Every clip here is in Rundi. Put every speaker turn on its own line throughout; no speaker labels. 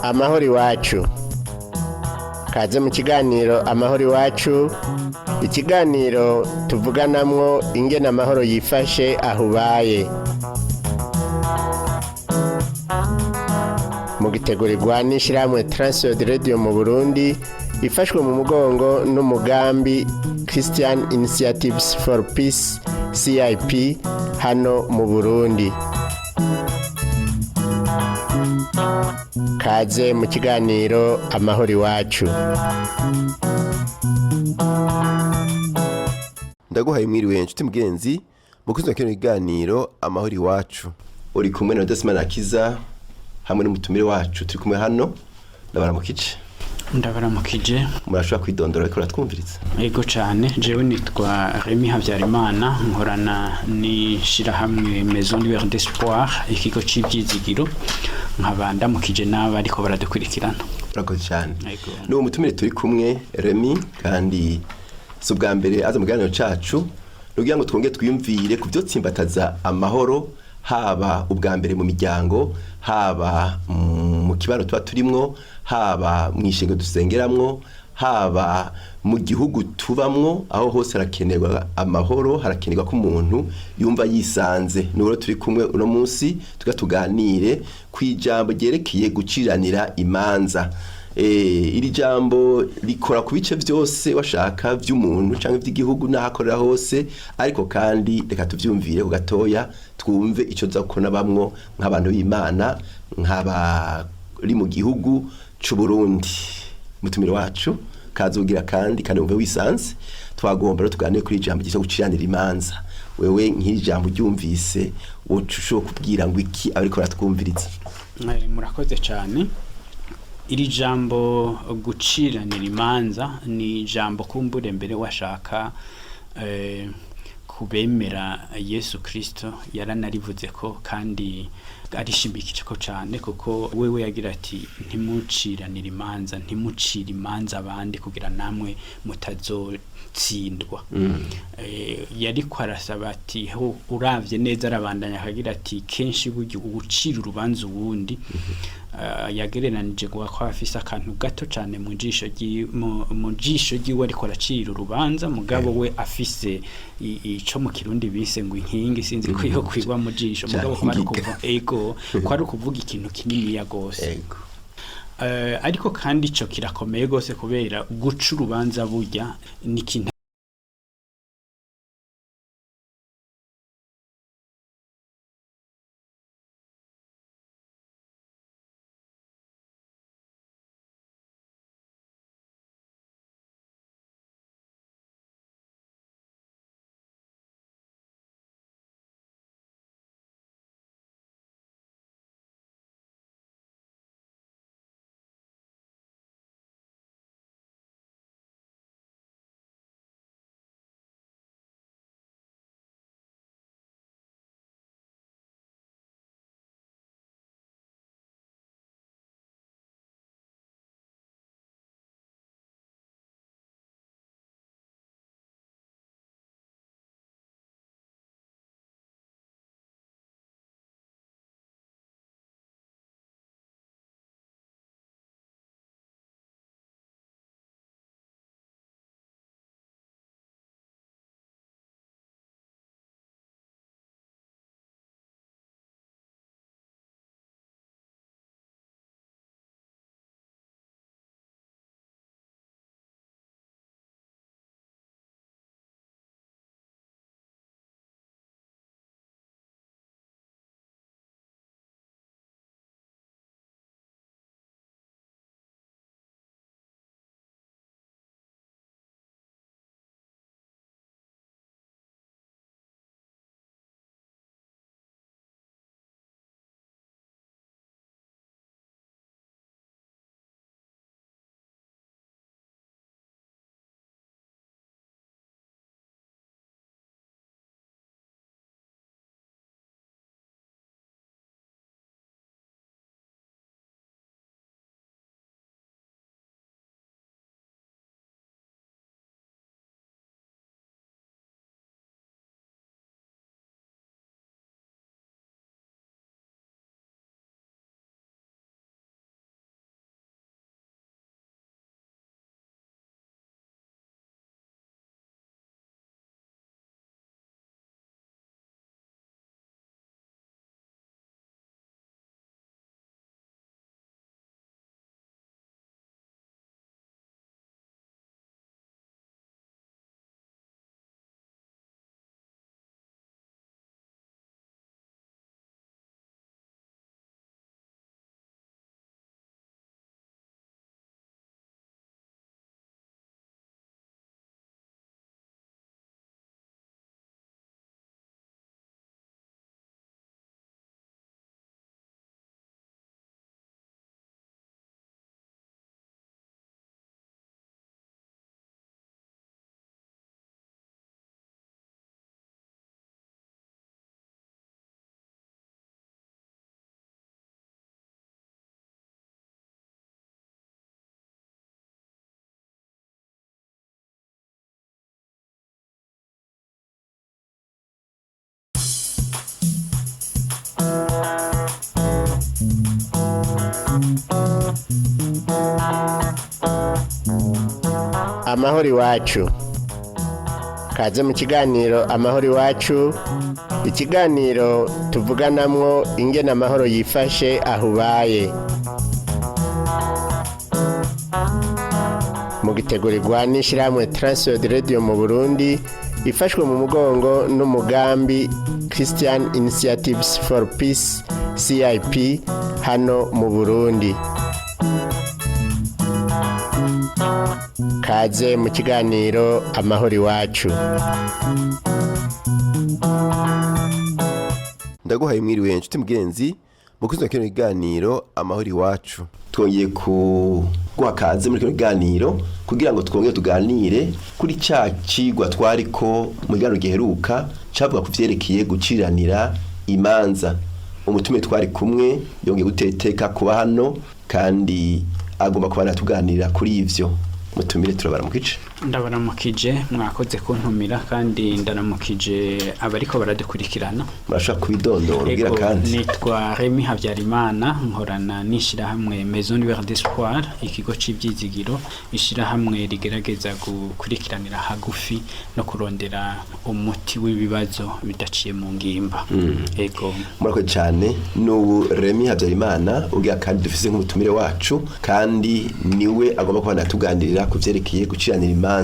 amahoro iwacu. Kaze mu kiganiro amahoro iwacu, ikiganiro tuvuganamwo ingene amahoro yifashe aho ubaye. Mu gitegurirwa n'ishirahamwe Transworld Radio mu Burundi, ifashwe mu mugongo n'umugambi Christian Initiatives for Peace CIP hano mu Burundi. Kaze mu kiganiro amahoro iwacu.
Ndaguhaye mwiriwe nshuti mugenzi mukuzo kino kiganiro amahoro iwacu. Uri kumwe na Desmond Akiza hamwe n'umutumire wacu turi kumwe hano.
Ndabaramukije.
Murashobora kwidondora ariko ratwumviriza.
Yego cyane, jewe nitwa Remy Habyarimana, nkorana n'ishirahamwe Maison Lueur d'Espoir, ikigo cy'ibyizigiro, nkabanda mukije n'aba ariko baradukurikirana.
Urakoze cyane. N'uwo mutumire turi kumwe Remy, kandi subwa mbere aza mu kiganiro cacu nugira ngo twonge twiyumvire ku byo tsimbataza amahoro, haba ubwa mbere mu miryango, haba mu kibano tuba turimwo, haba mu ishengo dusengeramwo, haba mu gihugu tubamwo. Aho hose harakenerwa amahoro, harakenerwa ko umuntu yumva yisanze. Nuro turi kumwe uno munsi tuganire kwijambo ryerekeye guciranira imanza. Iri jambo rikora ku bice byose washaka by'umuntu cyangwa by'igihugu n'ahakorera hose, ariko kandi reka tuvyumvire ku gatoya twumve ico zakona bamwo nk'abantu b'Imana, nk'abari mu gihugu c'u Burundi. Mutumire wacu kazugira kandi umve wisanze. Twagomba rero tuganire kuri ijambo giso guciranira imanza. Wewe nk'ijambo ryumvise wocu kubwira ngo iki ariko ratwumviriza.
Murakoze cyane. Iri jambo guciranira imanza ni jambo kumbure mbere washaka kubemera Yesu Kristo yaranarivuze ko, kandi arishimikije ko cyane, kuko wewe yagira ati ntimuciranira imanza, ntimucira imanza abandi kugira namwe mutazotsindwa. Yari kwarasaba ati uravye neza arabandanya akagira ati kenshi buryo ugucira urubanza uwundi yagereranije kwa afisa akantu gato cyane mu jisho giwe ariko aracira urubanza, mugabo we afise ico mu Kirundi bise ngo inkingi, sinzi ko yo kwigwa mu jisho, mugabo kwari ukuvuga ikintu kinini ya gose. Ariko kandi ico kirakomeye gose, kubera guca urubanza burya ni ikintu
amahoro iwacu. Kaze mu kiganiro amahoro iwacu, ikiganiro tuvuganamwo ingene amahoro yifashe aho ubaye. Mu gitegurirwa n'ishirahamwe Transworld Radio mu Burundi, ifashwe mu mugongo n'umugambi Christian Initiatives for Peace CIP hano mu Burundi. Kaze mu kiganiro amahoro iwacu.
Ndaguhaye mwiriwe nshuti mugenzi mukuzo kino kiganiro amahoro iwacu. Twongeye guha kaze muri kino kiganiro kugira ngo twongere tuganire kuri ca cigwa twariko mu kiganiro giheruka cavuga ku vyerekeye guciranira imanza. Umutume twari kumwe yongeye guteteka kuba hano kandi agomba kubana tuganira kuri ivyo. Mutumire turabaramukije.
Ndabaramukije, mwakoze kuntumira kandi ndaramukije abariko baradukurikirana.
Murashaka kubidondora ugira kandi.
Nitwa Remy Habyarimana, nkorana n'ishirahamwe Maison du Vert d'Espoir, ikigo c'ivyizigiro, ishirahamwe rigerageza gukurikiranira hagufi no kurondera umuti w'ibibazo bidaciye mu ngimba. Ego.
Murakoze cyane. N'ubu Remy Habyarimana ugira kandi dufise nk'umutumire wacu kandi niwe agomba kubana tuganirira ku vyerekeye guciranira imanza.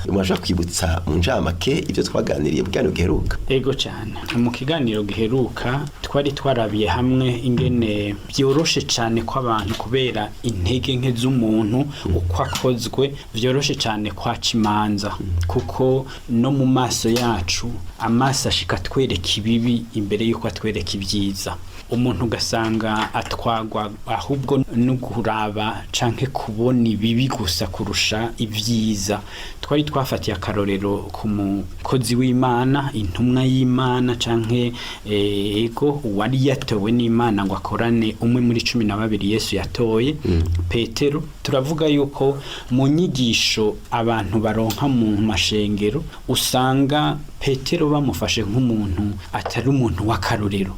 Mwashaka kwibutsa mu njamake ivyo twaganiriye mu kiganiro giheruka?
Ego cyane. Mu kiganiro giheruka twari twarabiye hamwe ingene byoroshe cyane ko abantu kubera intege nke z'umuntu uko akozwe byoroshe cyane kwaca imanza, kuko no mu maso yacu amaso ashika twereka ibibi imbere yuko atwereka ibyiza. Umuntu ugasanga atwagwa ahubwo no kuraba canke kubona ibibi gusa kurusha ibyiza. Twari twafatiye akarorero ku mukozi w'Imana, intumwa y'Imana canke ego wari yatowe n'Imana ngo akorane umwe muri 12 Yesu yatoye, Petero. Turavuga yuko mu nyigisho abantu baronka mu mashengero usanga Petero bamufashe nk'umuntu atari umuntu w'akarorero,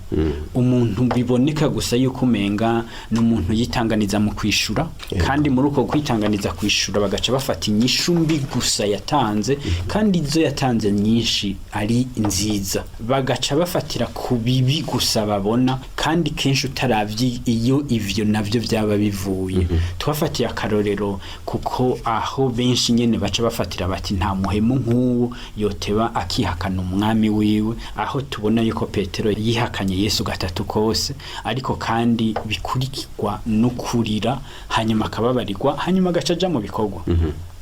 umuntu biboneka gusa yuko umenga n'umuntu yitanganiza mu kwishura, kandi muri uko kwitanganiza kwishura bagaca bafata inyishu mbi gusa yatanze, kandi izo yatanze nyinshi ari nziza, bagaca bafatira ku bibi gusa babona, kandi kenshi utaravye iyo ivyo navyo byaba bivuye. Twafatiye akarorero kuko aho benshi nyene baca bafatira bati nta muhemu nk'uwo yoteba akihakana umwami wiwe, aho tubona yuko Petero yihakanye Yesu gatatu kose, ariko kandi bikurikirwa no kurira hanyuma akababarirwa hanyuma agacaja mu bikorwa.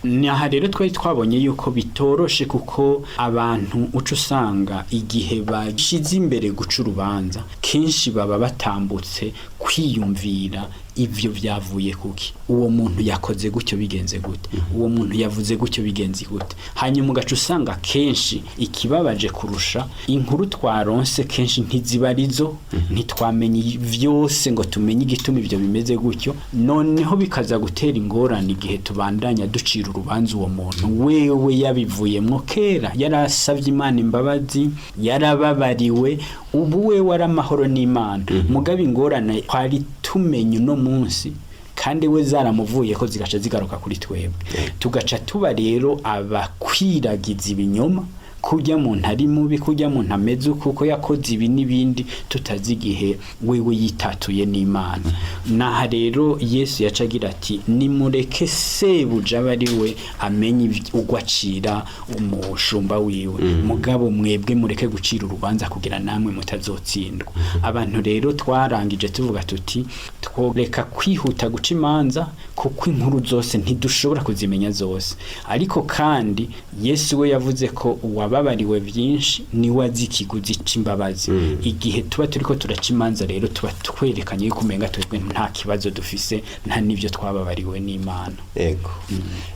Naha rero twari twabonye yuko bitoroshe kuko abantu uca usanga igihe bashize imbere guca urubanza kenshi baba batambutse kwiyumvira ivyo vyavuye kuki, uwo muntu yakoze gutyo bigenze gute, uwo muntu yavuze gutyo bigenze gute. Hanyuma ugaca usanga kenshi ikibabaje kurusha inkuru twaronse kenshi ntizibarizo, ntitwamenye vyose ngo tumenye igituma ivyo bimeze gutyo. Noneho bikaza gutera ingorane igihe tubandanya ducira urubanza uwo muntu wewe yabivuyemwo kera, yarasavye Imana imbabazi, yarababariwe, ubu we waramahoro n'Imana. Mugabe ingorane kwari tumenye no munsi kandi we zaramuvuye ko zigaca zigaruka kuri twebwe, tugaca tuba rero abakwiragiza ibinyoma, kujya muntu ari mubi, kujya muntu ameze kuko yakoze ibi n'ibindi tutazi igihe wewe yitatuye n'Imana. Naha rero Yesu yacagira ati nimureke sebuja bari we amenye ugwacira umushumba wiwe, mugabo mwebwe mureke gucira urubanza kugira namwe mutazotsindwa. Abantu rero twarangije tuvuga tuti tworeka kwihuta guca imanza kuko inkuru zose ntidushobora kuzimenya zose, ariko kandi Yesu we yavuze ko babariwe byinshi ni wazi ikiguzi c'imbabazi. Igihe tuba turiko turaca imanza rero tuba twerekanye yuko umenga twebwe nta kibazo dufise, nta nivyo twababariwe n'Imana.
Ego.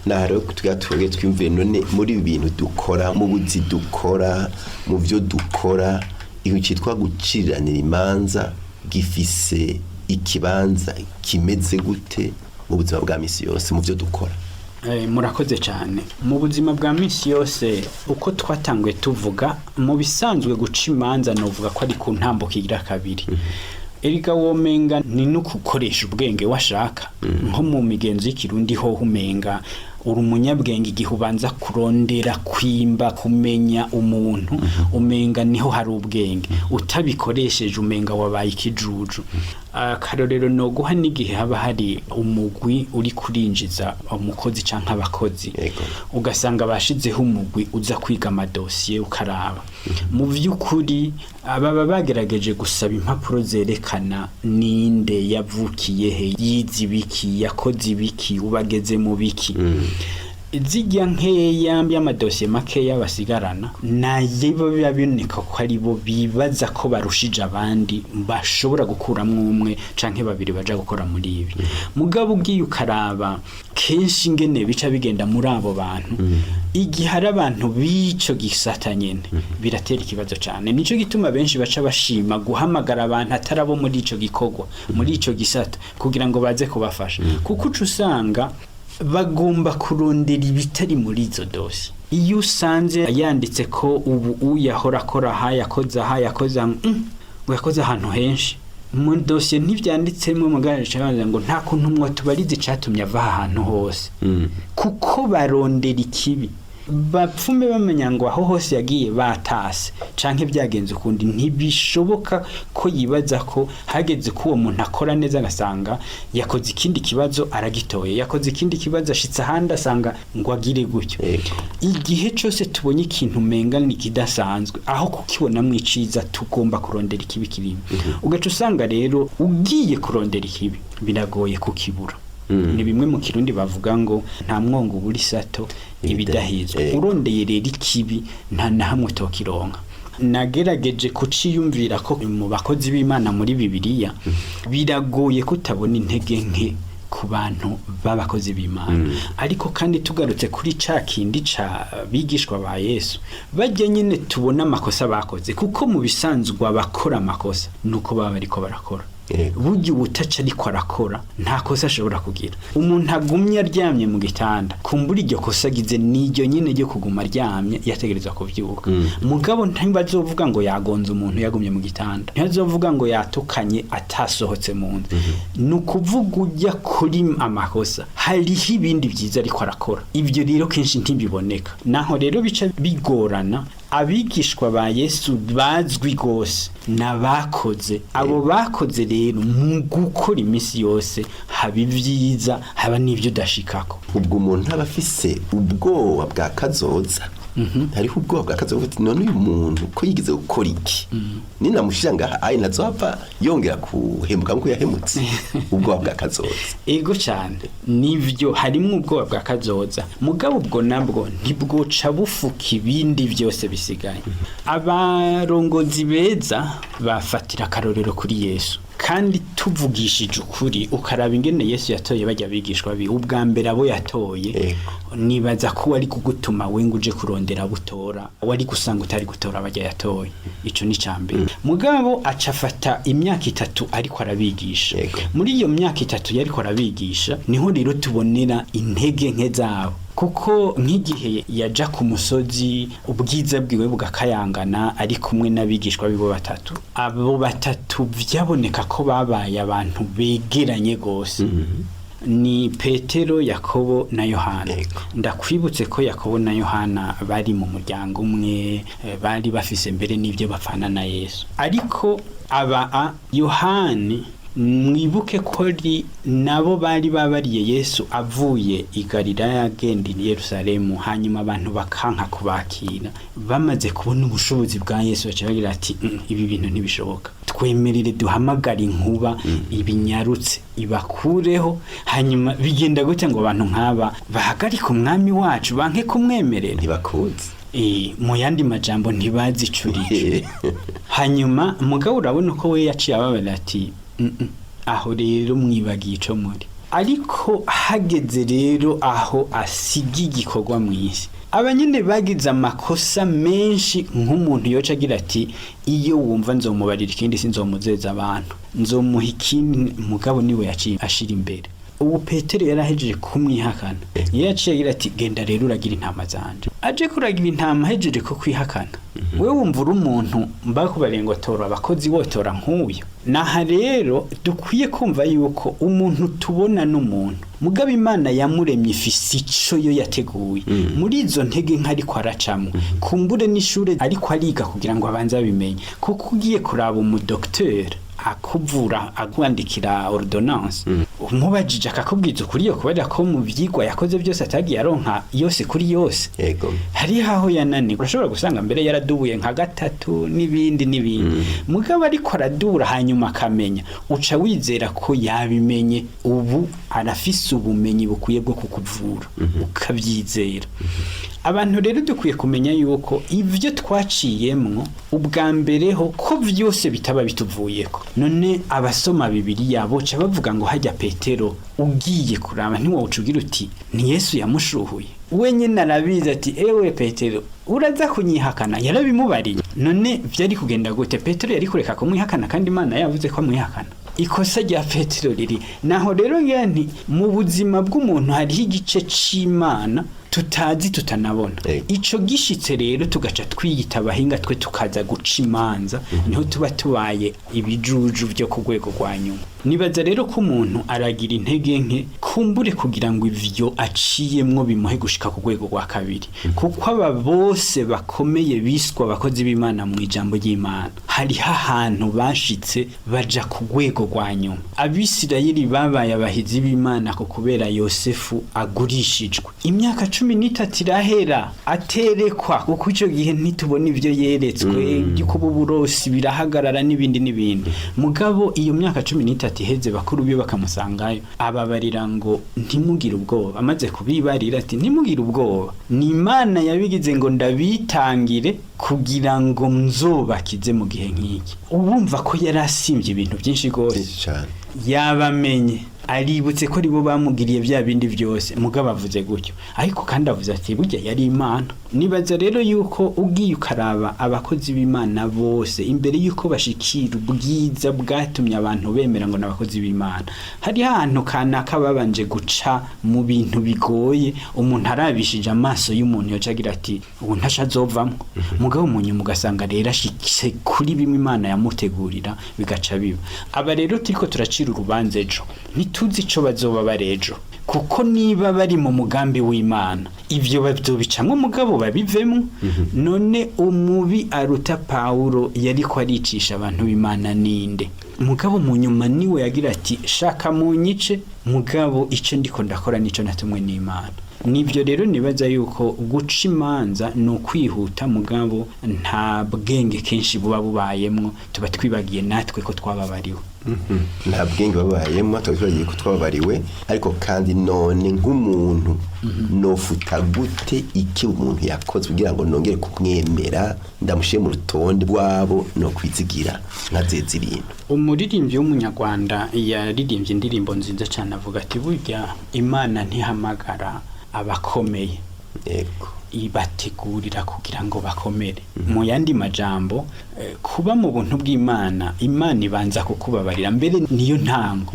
Na rero tugatwege twimve none muri ibintu dukora, mu buzi dukora, mu byo dukora, iyo cyitwa guciranira imanza gifise ikibanza kimeze gute mu buzima bwa misi yose mu byo dukora?
Murakoze cyane. Mu buzima bwa misi yose uko twatangwe tuvuga, mu bisanzwe guca imanza novuga ko ari ku ntambuko igira kabiri. Erika womenga ni no gukoresha ubwenge washaka, nko mu migenzo y'ikirundi ho humenga uri umunyabwenge igihe ubanza kurondera kwimba kumenya umuntu umenga niho hari ubwenge utabikoresheje umenga wabaye ikijuju. Akarorero no guha n'igihe haba hari umugwi uri kurinjiza umukozi canke abakozi ugasanga bashizeho umugwi uza kwiga amadosiye ukaraba mu vy'ukuri baba bagerageje gusaba impapuro zerekana ninde yavukiye he, yize ibiki, yakoze ibiki, ubageze mu biki. Zijya nkeya y'amadosiye makeya basigarana naye biba biboneka ko ari bo bibaza ko barushije abandi bashobora gukuramwo umwe canke babiri baja gukora muri ibi. Mugabo ugiye ukaraba kenshi ingene bica bigenda muri abo bantu igihe hari abantu bico gisata nyene biratera ikibazo cyane. Nico gituma benshi baca bashima guhamagara abantu atarabo muri ico gikorwa muri ico gisata kugira ngo baze kubafasha, kuko usanga bagomba kurondera ibitari muri izo dosi. Iyo usanze yanditse ko ubu uyahora akora yakoze yakoze ahantu henshi mu dosiye ntibyanditsemo muganje cyane ngo nta kuntu mwo tubarize catumye ava ahantu hose kuko barondera ikibi. Bapfume bamenya ngo aho hose yagiye batase canke byagenze ukundi ntibishoboka ko yibaza ko hageze ko uwo muntu akora neza agasanga yakoze ikindi kibazo aragitoye, yakoze ikindi kibazo ashitse ahandi asanga ngo agire gutyo. Igihe cyose tubonye ikintu menga ni kidasanzwe aho kukibona mwiciza tugomba kurondera ikibi kirimo. Ugaca usanga rero ugiye kurondera ikibi biragoye kukibura. Ni bimwe mu Kirundi bavuga ngo nta mwongo buri sato ibidahizwe. Urondeye rero ikibi nta na hamwe tokironka. Nagerageje kuciyumvira ko mu bakozi b'Imana muri Bibiliya biragoye kutabona intege nke ku bantu b'abakozi b'Imana. Ariko kandi tugarutse kuri ca kindi ca bigishwa ba Yesu bajye nyine tubona amakosa bakoze, kuko mu bisanzwe abakora amakosa nuko baba bariko barakora. Burya ubutaca ariko arakora nta kosa ashobora kugira. Umuntu agumye aryamye mu gitanda kumbura iryo kosa agize n'iryo nyine ryo kuguma aryamye yategereza kuvyuka. Mugabo ntibazovuga ngo yagonze umuntu yagumye mu gitanda, ntibazovuga ngo yatukanye atasohotse mu nzu. Nukuvuga ujya kuri amakosa hariho ibindi byiza ariko arakora. Ibyo rero kenshi ntibiboneka, naho rero bica bigorana. Abigishwa ba Yesu bazwi gose nabakoze, abo bakoze rero mu gukora imisi yose haba ibyiza haba n'ibyo udashikako.
Ubwo umuntu aba afise ubwoba bwa kazoza. Hariho ubwoba bwa kazoza uti none uyu muntu ko yigize gukora iki ninamushira ngaha ayi nazova yongera kuhemuka nkuko yahemutse. Ubwoba bwa kazoza
ego cyane nivyo harimo ubwoba bwa kazoza, mugabo ubwo nabwo ntibwoca bufuka ibindi byose bisigaye. Abarongozi beza bafatira akarorero kuri Yesu, kandi tuvugishije ukuri ukaraba ingene Yesu yatoye bajya bigishwa bi ubwa mbere abo yatoye nibaza ko wari kugutuma wenga uje kurondera butora, wari gusanga utari gutora bajya yatoye. Ico ni cambe. Mugabo acafata imyaka 3 ariko arabigisha. Muri iyo myaka 3 yariko arabigisha niho rero tubonera intege nke zabo, kuko nk'igihe yaja ku musozi ubwiza bwiwe bugakayangana ari kumwe n'abigishwa bibo batatu. Abo batatu byaboneka ko babaye abantu begeranye gose. Ni Petero, Yakobo na Yohana. Ndakwibutse ko Yakobo na Yohana bari mu muryango umwe, bari bafise mbere n'ibyo bafana na Yesu. Ariko Yohani mwibuke ko nabo bari babariye Yesu avuye i Galilaya agenda i Yerusalemu, hanyuma abantu bakanka kubakira. Bamaze kubona ubushobozi bwa Yesu bacagira ati ibi bintu ntibishoboka, twemerere duhamagara inkuba ibinyarutse ibakureho. Hanyuma bigenda gute ngo abantu nk'aba bahagarika umwami wacu banke kumwemerera? Ntibakunze. Mu yandi majambo ntibazicurije. Hanyuma mugabo urabona ko we yaciye ababara ati aho rero mwibagiye ico muri. Ariko hageze rero aho asigi igikorwa mw'isi, abanyene bagize amakosa menshi nk'umuntu yoca agira ati iyo wumva nzomubarira ikindi sinzomuzeza abantu, nzomuha ikindi. Mugabo niwe yaciye ashira imbere. Ubu Petero yarahejeje kumwihakana, yaciye agira ati genda rero uragira intama zanje. Aje kuragira intama hejeje ko kwihakana. we wumva uri umuntu mbakubariye ngo tora abakozi wotora nk'uyu. Naha rero dukwiye kumva yuko umuntu tubona n'umuntu mugabo Imana yamuremye ifise ico yo yateguye muri izo ntege nkariko aracamwe kumbure n'ishure ariko ariga kugira ngo abanze abimenye, kuko ugiye kuraba umudokteur akuvura agwandikira ordonnance umubajije akakubwiza ukuri yo kubera ko mu vyigwa yakoze byose atagiye aronka yose kuri yose.
Yego.
Hari haho yanani urashobora gusanga mbere yaradubuye nka gatatu n'ibindi mugabo ariko aradura hanyuma akamenya uca wizera ko yabimenye ubu arafise ubumenyi bukwiye bwo kukuvura ukabyizera. Abantu rero dukwiye kumenya yuko ivyo twaciyemwo ubwa mbere ho ko vyose bitaba bituvuyeko. None abasoma Bibiliya boca bavuga ngo hajya Petero ugiye kuraba ntiwocugira uti ni Yesu yamushuhuye. Wenyine arabizi ati ewe Petero uraza kunyihakana, yarabimubariye. None vyari kugenda gute? Petero yari kureka kumwihakana kandi Imana yavuze ko amwihakana. Ikosa rya Petero riri naho rero nti mu buzima bw'umuntu hariho igice c'Imana tutazi tutanabona. Ico gishitse rero tugaca twiyita abahinga twe tukaza guca imanza niho tuba tubaye ibijuju byo ku rwego rwa nyuma. Nibaza rero ko umuntu aragira intege nke kumbure kugira ngo ivyo aciyemwo bimuhe gushika ku rwego rwa kabiri, kuko aba bose bakomeye biswa abakozi b'Imana mu ijambo ry'Imana hari ahantu bashitse baja ku rwego rwa nyuma. Abisirayeli babaye abahizi b'Imana ko kubera Yosefu agurishijwe imyaka 13 irahera aterekwa, kuko ico gihe ntitubona ivyo yeretswe yuko buburosi birahagarara n'ibindi mugabo iyo myaka 13 iheze bakuru biyo bakamusangayo ababarira ngo ntimugire ubwoba. Amaze kubibarira ati ntimugire ubwoba, ni Imana yabigize ngo ndabitangire kugira ngo mzobakize mu gihe nk'iki. Ubumva ko yarasimbye ibintu byinshi gose yabamenye aributse ko ribo bamugiriye bya bindi byose mugabo avuze gutyo, ariko kandi avuze ati burya yari Imana. Nibaza rero yuko ugiye ukaraba abakozi b'Imana bose imbere yuko bashikira ubwiza bwatumye abantu bemera ngo nabakozi b'Imana, hari ahantu kanaka babanje guca mu bintu bigoye umuntu arabishije amaso y'umuntu yocagira ati ubu ntashazovamwe mugabo umuntu mugasanga rero ashikise kuri bimwe Imana yamutegurira bigaca biba. Aba rero turiko turacira urubanza ejo tuzi ico bazoba barejo, kuko niba bari mu mugambi w'Imana ivyo bavyobicamwe mugabo babivemwe. None umubi aruta Paulo yariko aricisha abantu b'Imana ninde? Mugabo mu nyuma niwe yagira ati shaka munyice mugabo ico ndiko ndakora nico natumwe n'Imana. Nivyo rero nibaza yuko guca imanza no kwihuta mugabo nta bwenge kenshi buba bubayemwo, tuba twibagiye natwe ko twababariwe.
Nta bwenge babayemwo twagiye ko twababariwe, ariko kandi none nk'umuntu nofuta gute iki umuntu yakoze kugira ngo nongere kumwemera ndamushiye mu rutonde rwabo no kwizigira nka zezirino.
Umuririmbyi w'umunyarwanda yaririmbye indirimbo nziza cyane avuga ati burya Imana ntihamagara abakomeye,
yego,
ibategurira kugira ngo bakomere. Mu yandi majambo kuba mu buntu bw'Imana, Imana ibanza kukubabarira mbere niyo ntango,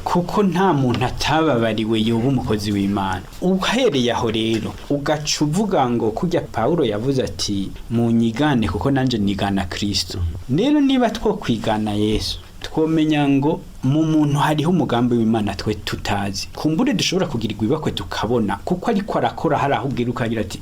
kuko nta muntu atababariwe yoba umukozi w'Imana. Uhereye aho rero ugaca uvuga ngo kujya Paulo yavuze ati munyigane kuko nanje nigana Kristo. Rero niba two kwigana Yesu twomenya ngo mu muntu hariho umugambi w'Imana twe tutazi, kumbure dushobora kugirirwa ibakwe tukabona kuko ariko arakora hari aho ubwira ukagira ati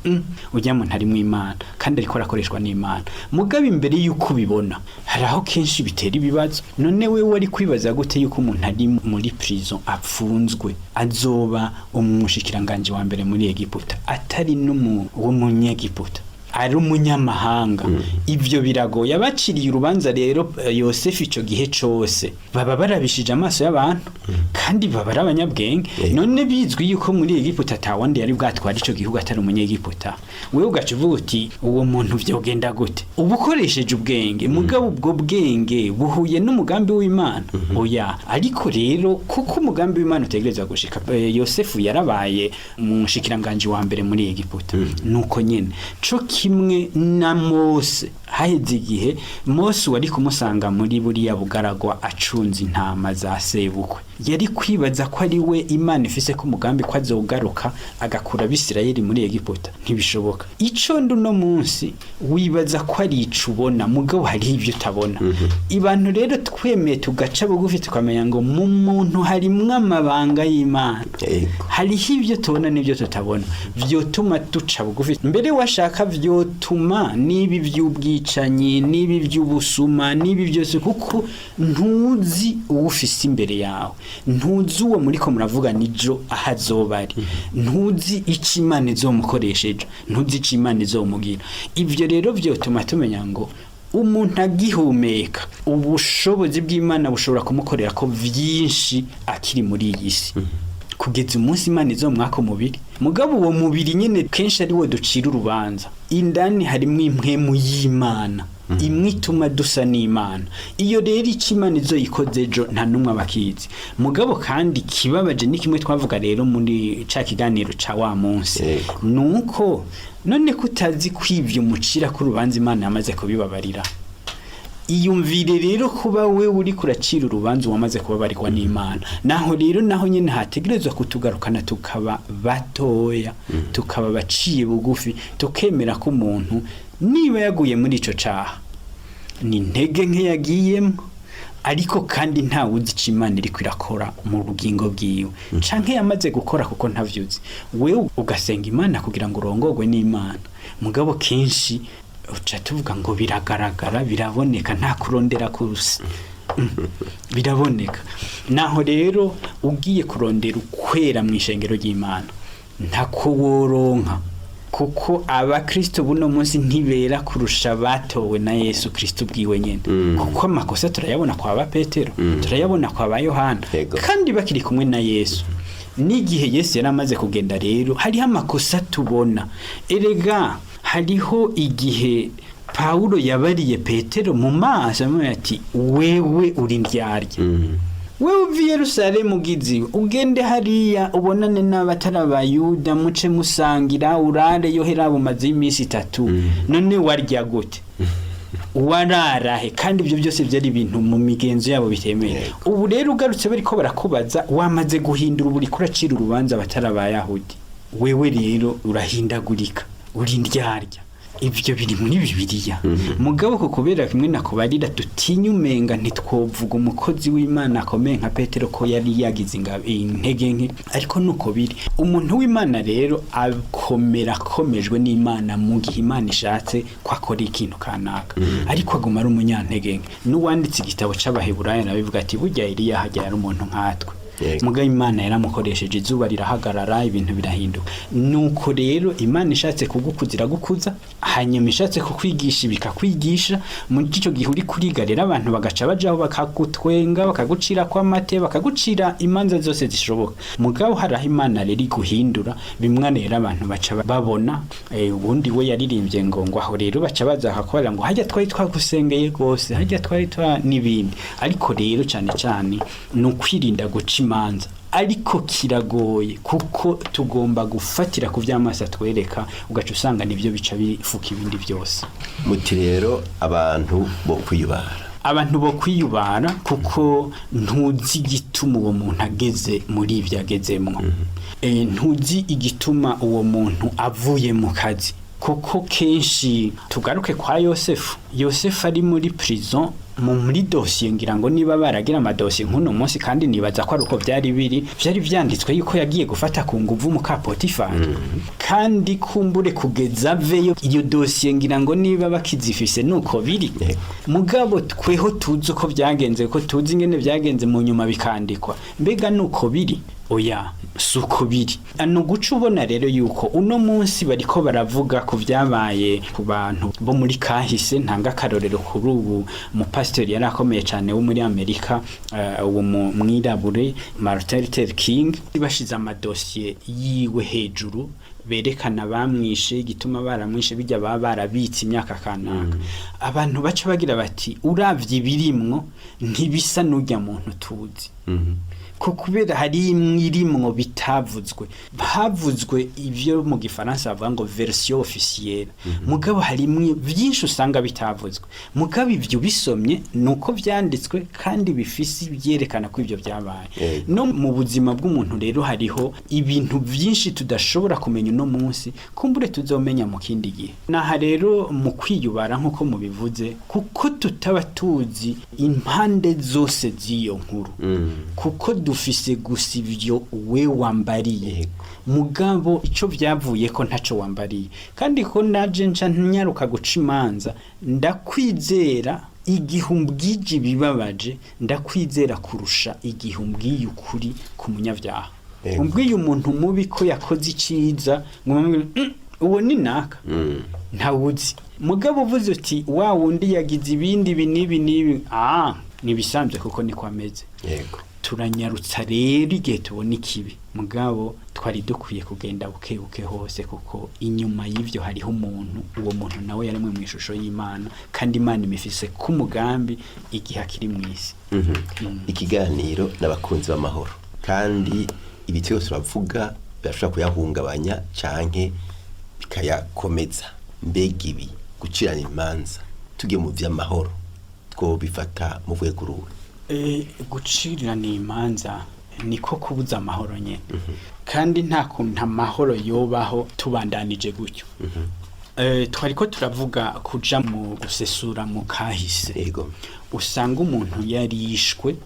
ujya muntu ari mu Imana kandi ariko arakoreshwa n'Imana. Mugabe imbere yuko ubibona hari aho kenshi bitera ibibazo. None we wari kwibaza gute yuko umuntu ari muri prison apfunzwe azoba umushikiranganje wa mbere muri Egiputa atari w'umunyegiputa, ari umunyamahanga? Ivyo biragoye. Abaciriye urubanza rero Yosefu ico gihe cose baba barabishije amaso y'abantu kandi baba ari abanyabwenge. None bizwi yuko muri Egiputa atawandi yari bwatwara ico gihugu atari umunyegiputa, wewe ugaca uvuga uti uwo muntu vyogenda gute? Ubukoresheje ubwenge mugabo ubwo bwenge buhuye n'umugambi w'Imana? Oya. Ariko rero kuko umugambi w'Imana utegereza gushika, Yosefu yarabaye umushikiranganje wa mbere muri Egiputa, nuko nyene co kimwe na Mose haheze igihe Mose wari kumusanga muri buriya bugaragwa acunze intama za sebukwe yari kwibaza ko ari we Imana ifise ko umugambi ko azogaruka agakura Abisirayeli muri Egiputa. Ntibishoboka. Ico nduno munsi wibaza ko ari icubona mugabo hari ivyo utabona. Ibantu rero twemeye tugaca bugufi tukamenya ngo mu muntu harimwe amabanga y'Imana. Hari ivyo tubona n'ivyo tutabona. Vyotuma duca bugufi. Mbere washaka vyotuma nibi vy'ubwicanyi, nibi vy'ubusuma, nibi byose kuko ntuzi uwufise imbere yawe. Ntuzi uwo muriko muravuga nijo ahazobari. Ntuzi ico Imana izomukoresheje. Ntuzi ico Imana izomugira. Ivyo rero vyotuma tumenya ngo umuntu agihumeka ubushobozi bw'Imana bushobora kumukorera ko vyinshi akiri muri iyi si. Kugeza umunsi Imana izomwaka umubiri mugabo uwo mubiri nyene kenshi ari wo ducira urubanza. Indani harimwe impwemu y'Imana imwe ituma dusa n'Imana. Iyo rero ico Imana izoyikoze ejo nta numwe abakizi. Mugabo kandi kibabaje ni kimwe twavuga rero muri ca kiganiro ca wa munsi nuko none kutazi kwivyo mucira ku rubanza Imana yamaze kubibabarira. Iyumvire rero kuba we uri kuracira urubanza wamaze kubabarirwa n'Imana. Naho rero naho nyene hategerezwa kutugarukana tukaba batoya, tukaba baciye bugufi, tukemera ko umuntu niba yaguye muri ico caha ni intege nke yagiyemo, ariko kandi nta wuzi ico Imana iri kwirakora mu rugingo bwiwe canke yamaze gukora kuko ntavyuzi. Wewe ugasenga Imana kugira ngo urongorwe n'Imana, mugabo kenshi uca tuvuga ngo biragaragara biraboneka nta kurondera kurusi. Biraboneka. Naho rero ugiye kurondera ukwera mu ishengero ry'Imana ntako woronka kuko abakristo buno munsi ntibera kurusha batowe na Yesu Kristo bwiwe nyene. Kuko amakosa turayabona kwa ba Petero, turayabona kwa ba Yohana kandi bakiri kumwe na Yesu. N'igihe Yesu yaramaze kugenda rero hariho amakosa tubona. Erega hariho igihe Paulo yabariye Petero mu maso ati wewe uri ndyarya. Wewe uvi Yerusalemu gizi ugende hariya ubonane n'abatarabayuda muce musangira urare yohera bumaze imisi 3 none warya gute? Wararahe kandi ibyo byose byari ibintu mu migenzo yabo bitemeye. Ubu rero ugarutse bariko barakubaza wamaze guhindura uburi kuracira urubanza batarabayahudi. Wewe rero urahindagurika uri ndyarya. Ibyo biri muri Bibiliya. Mugabo ko kubera kimwe nakubarira tutinyumenga ntitwovuga umukozi w'Imana akomeye nka Petero ko yari yagize intege nke, ariko nuko biri. Umuntu w'Imana rero akomera komejwe n'Imana mu gihe Imana ishatse kwakora ikintu kanaka, ariko aguma ari umunyantege nke. N'uwanditse igitabo c'Abaheburayo nabivuga ati burya Eliya hajya yari umuntu nkatwe. Muga Imana yaramukoresheje izuba rirahagarara ibintu birahinduka. Nuko rero Imana ishatse kugukuzira gukuza, hanyuma ishatse kukwigisha bikakwigisha. Muri ico gihe uri kuriga rero abantu bagaca bajaho bakagutwenga bakagucira kwa mate bakagucira imanza zose zishoboka. Mugabo haraho Imana rero guhindura bimwana rero abantu baca babona. Ubundi we yaririmbye ngo aho rero baca baza hakora ngo hajya twari twagusengeye gose, hajya twari n'ibindi. Ariko rero cyane cyane no kwirinda guca imanza, ariko kiragoye kuko tugomba gufatira ku vy'amaso atwereka ugaca usanga nivyo bica bifuka ibindi byose.
Muti rero abantu bo kwiyubara kuko ntuzi igituma uwo muntu ageze muri ivyo agezemwo. Ntuzi igituma uwo muntu avuye mu kazi kuko kenshi tugaruke kwa Yosefu ari muri prison muri dosiye ngira ngo niba baragira amadosiye nkuno munsi kandi nibaza ko ari uko byari vyanditswe yuko yagiye gufata ku nguvu mu Potifari kandi kumbure kugeza veyo iyo dosiye ngira ngo niba bakizifise nuko biri. Mugabo tweho tuzi uko byagenze ko tuzi ingene byagenze mu nyuma bikandikwa mbega nuko biri. Oya suko biri. Ano guca ubona rero yuko uno munsi bariko baravuga ku vyabaye ku bantu bo muri kahise. Ntanga karorero kuri ubu pastor yari akomeye cyane wo muri Amerika, uwo mwirabure Martin Luther King. Bashize amadosiye yiwe hejuru
berekana bamwishe igituma baramwishe bijya baba barabitse imyaka kanaka abantu baca bagira bati uravye ibirimwo ntibisa n'urya muntu tuzi ko kubera hari irimwo bitavuzwe havuzwe ivyo mu gifaransa bavuga ngo version officielle mugabo hari byinshi usanga bitavuzwe mugabo ivyo bisomye nuko vyanditswe kandi bifisi byerekana ko ivyo byabaye no mu buzima bw'umuntu rero hariho ibintu byinshi tudashobora kumenya no munsi kumbure tuzomenya mu kindi gihe naha rero mu kwiyubara nkuko mubivuze kuko tutaba tuzi impande zose z'iyo nkuru kuko dufise gusa ivyo we wambariye mugabo ico vyavuye ko ntaco wambariye kandi ko naje nca nyaruka guca imanza ndakwizera igihumbwije bibabaje ndakwizera kurusha igihumbwiye ukuri ku munyavyaha umbwiye umuntu mubi ko yakoze iciza uwo ni naka ntawuzi mugabo uvuze uti wa wundi yagize ibindi nibi nibisanzwe kuko niko ameze yego turanyarutsa rero igihe tubona ikibi mugabo twari dukwiye kugenda buke hose kuko inyuma y'ivyo hariho umuntu uwo muntu nawe yaremwe mu ishusho y'Imana kandi Imana imifise ku mugambi igihe akiri mw'isi
ikiganiro n'abakunzi b'amahoro kandi ibitego turavuga birashobora kuyahungabanya canke bikayakomeza mbega ibi gucirana imanza tugiye mu vy'amahoro two bifata mu rwego ruwe
gucirana imanza niko kubuza amahoro nyene kandi nta kuntu amahoro yobaho tubandanije gutyo twariko turavuga kuja mu gusesura mu kahise usanga umuntu yarishwe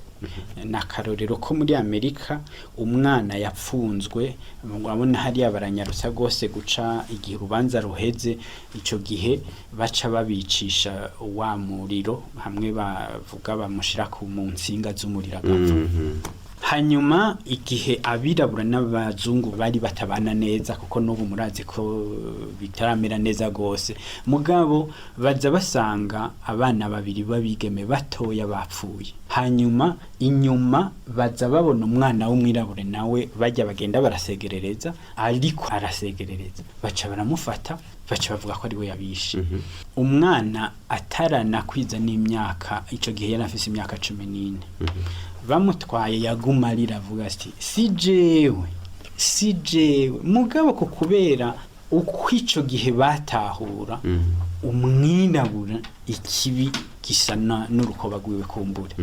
nakarorero ko muri Amerika umwana yapfunzwe wabona hari abaranyarutsa gose guca igihe urubanza ruheze ico gihe baca babicisha wa muriro hamwe bavuga bamushira ku munsinga z'umuriro agapfa hanyuma igihe abirabura n'abazungu bari batabana neza kuko n'ubu murazi ko bitaramera neza gose mugabo baza basanga abana babiri babigeme batoya bapfuye hanyuma inyuma baza babona umwana w'umwirabure nawe bajya bagenda barasegerereza ariko arasegerereza baca baramufata baca bavuga ko ari we yabishe umwana atarana kwiza n'imyaka ico gihe yari afise imyaka 14 bamutwaye yaguma riravuga ati si jewe mugabo ko kubera uko ico gihe batahura umwirabura ikibi gisana n'urukoba rwiwe kumbure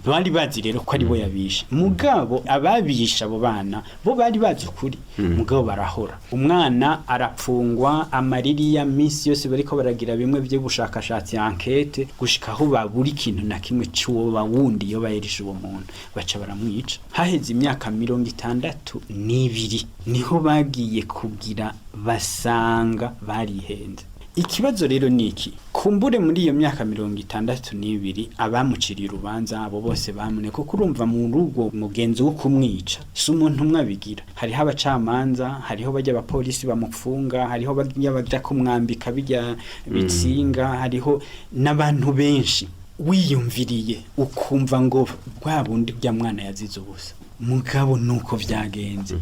bari bazi rero ko ari bo yabishe mugabo ababisha abo bana bo bari bazi ukuri mugabo barahora umwana arapfungwa amariri ya misi yose bariko baragira bimwe byo gushakashatsi enquête gushikaho baburi ikintu na kimwe cy'uwo bawundi yo bayirisha uwo muntu baca baramwica haheze imyaka 62 niho bagiye kugira basanga barihenze ikibazo rero niki kumbure muri iyo myaka 62 abamuciriye urubanza abo bose bamune kuko urumva mu rugo mugenzi wo kumwica si umuntu mwabigira hariho abacamanza hariho bajya abapolisi bamupfunga hariho bajya kumwambika bijya bitsinga hariho n'abantu benshi wiyumviriye ukumva ngo bwa bundi bya mwana yazize ubusa mugabo nuko vyagenze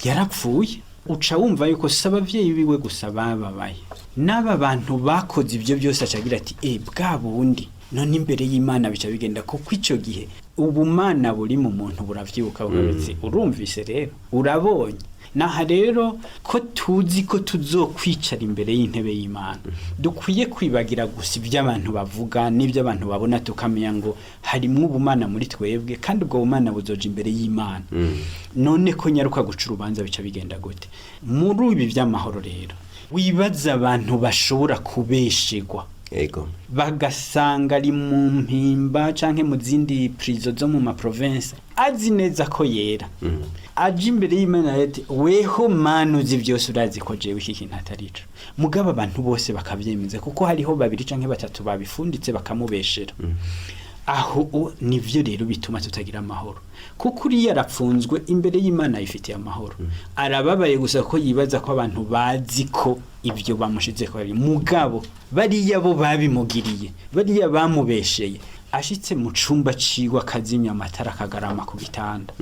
yarapfuye uca wumva yuko sabavyeyi biwe gusa bababaye n'aba bantu bakoze ivyo byose acagira ati bwa bundi none imbere y'Imana bica bigenda kuko ico gihe ubumana buri mu muntu buravyibuka ubuzi urumvise rero urabonye naha rero ko tuzi ko tuzokwicara imbere y'intebe y'Imana dukwiye kwibagira gusa iby'abantu bavuga n'ibyo abantu babona tukamenya ngo harimo ubumana muri twebwe kandi ubwo bumana buzoje imbere y'Imana none ko nyaruka guca urubanza bica bigenda gute muri ibi by'amahoro rero wibaza abantu bashobora kubeshegwa
ego
bagasanga ari mu mpimba canke mu zindi prison zo mu ma province azi neza ko yera aje imbere y'Imana ati weho manu uzi byose urazi ko jewe iki kintu atarico mugaba abantu bose bakavyemeza kuko hariho babiri canke batatu babifunditse bakamubeshera aho nivyo rero bituma tutagira amahoro kuko uri yarapfunzwe imbere y'Imana ifitiye amahoro arababaye gusa ko yibaza ko abantu bazi ko ibyo bamushize ko ari mugabo bari yabo babimugiriye bari yabamubesheye ashitse mu cumba ciwe akazimya amatara akagarama ku gitanda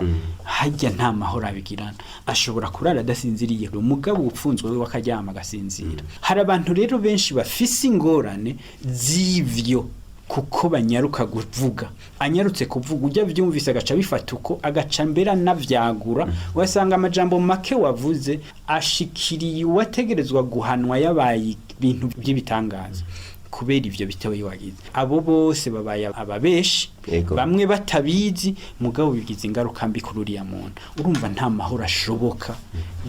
hajya nta mahoro abigirana, ashobora kurara adasinziriye, umugabo upfunzwe we wakaryama agasinzira. Hari abantu rero benshi bafise ingorane z'ivyo kuko banyaruka kuvuga, anyarutse kuvuga ujya vyumvise agaca bifata uko agaca mbera navyagura, wasanga amajambo make wavuze ashikiriye uwategerezwa guhanwa yabaye ibintu by'ibitangaza kubera ivyo bitewe wagize. Abo bose babaye ababeshi, bamwe batabizi mugabo bigize ingaruka mbi kuri ya muntu. Urumva nta mahoro ashoboka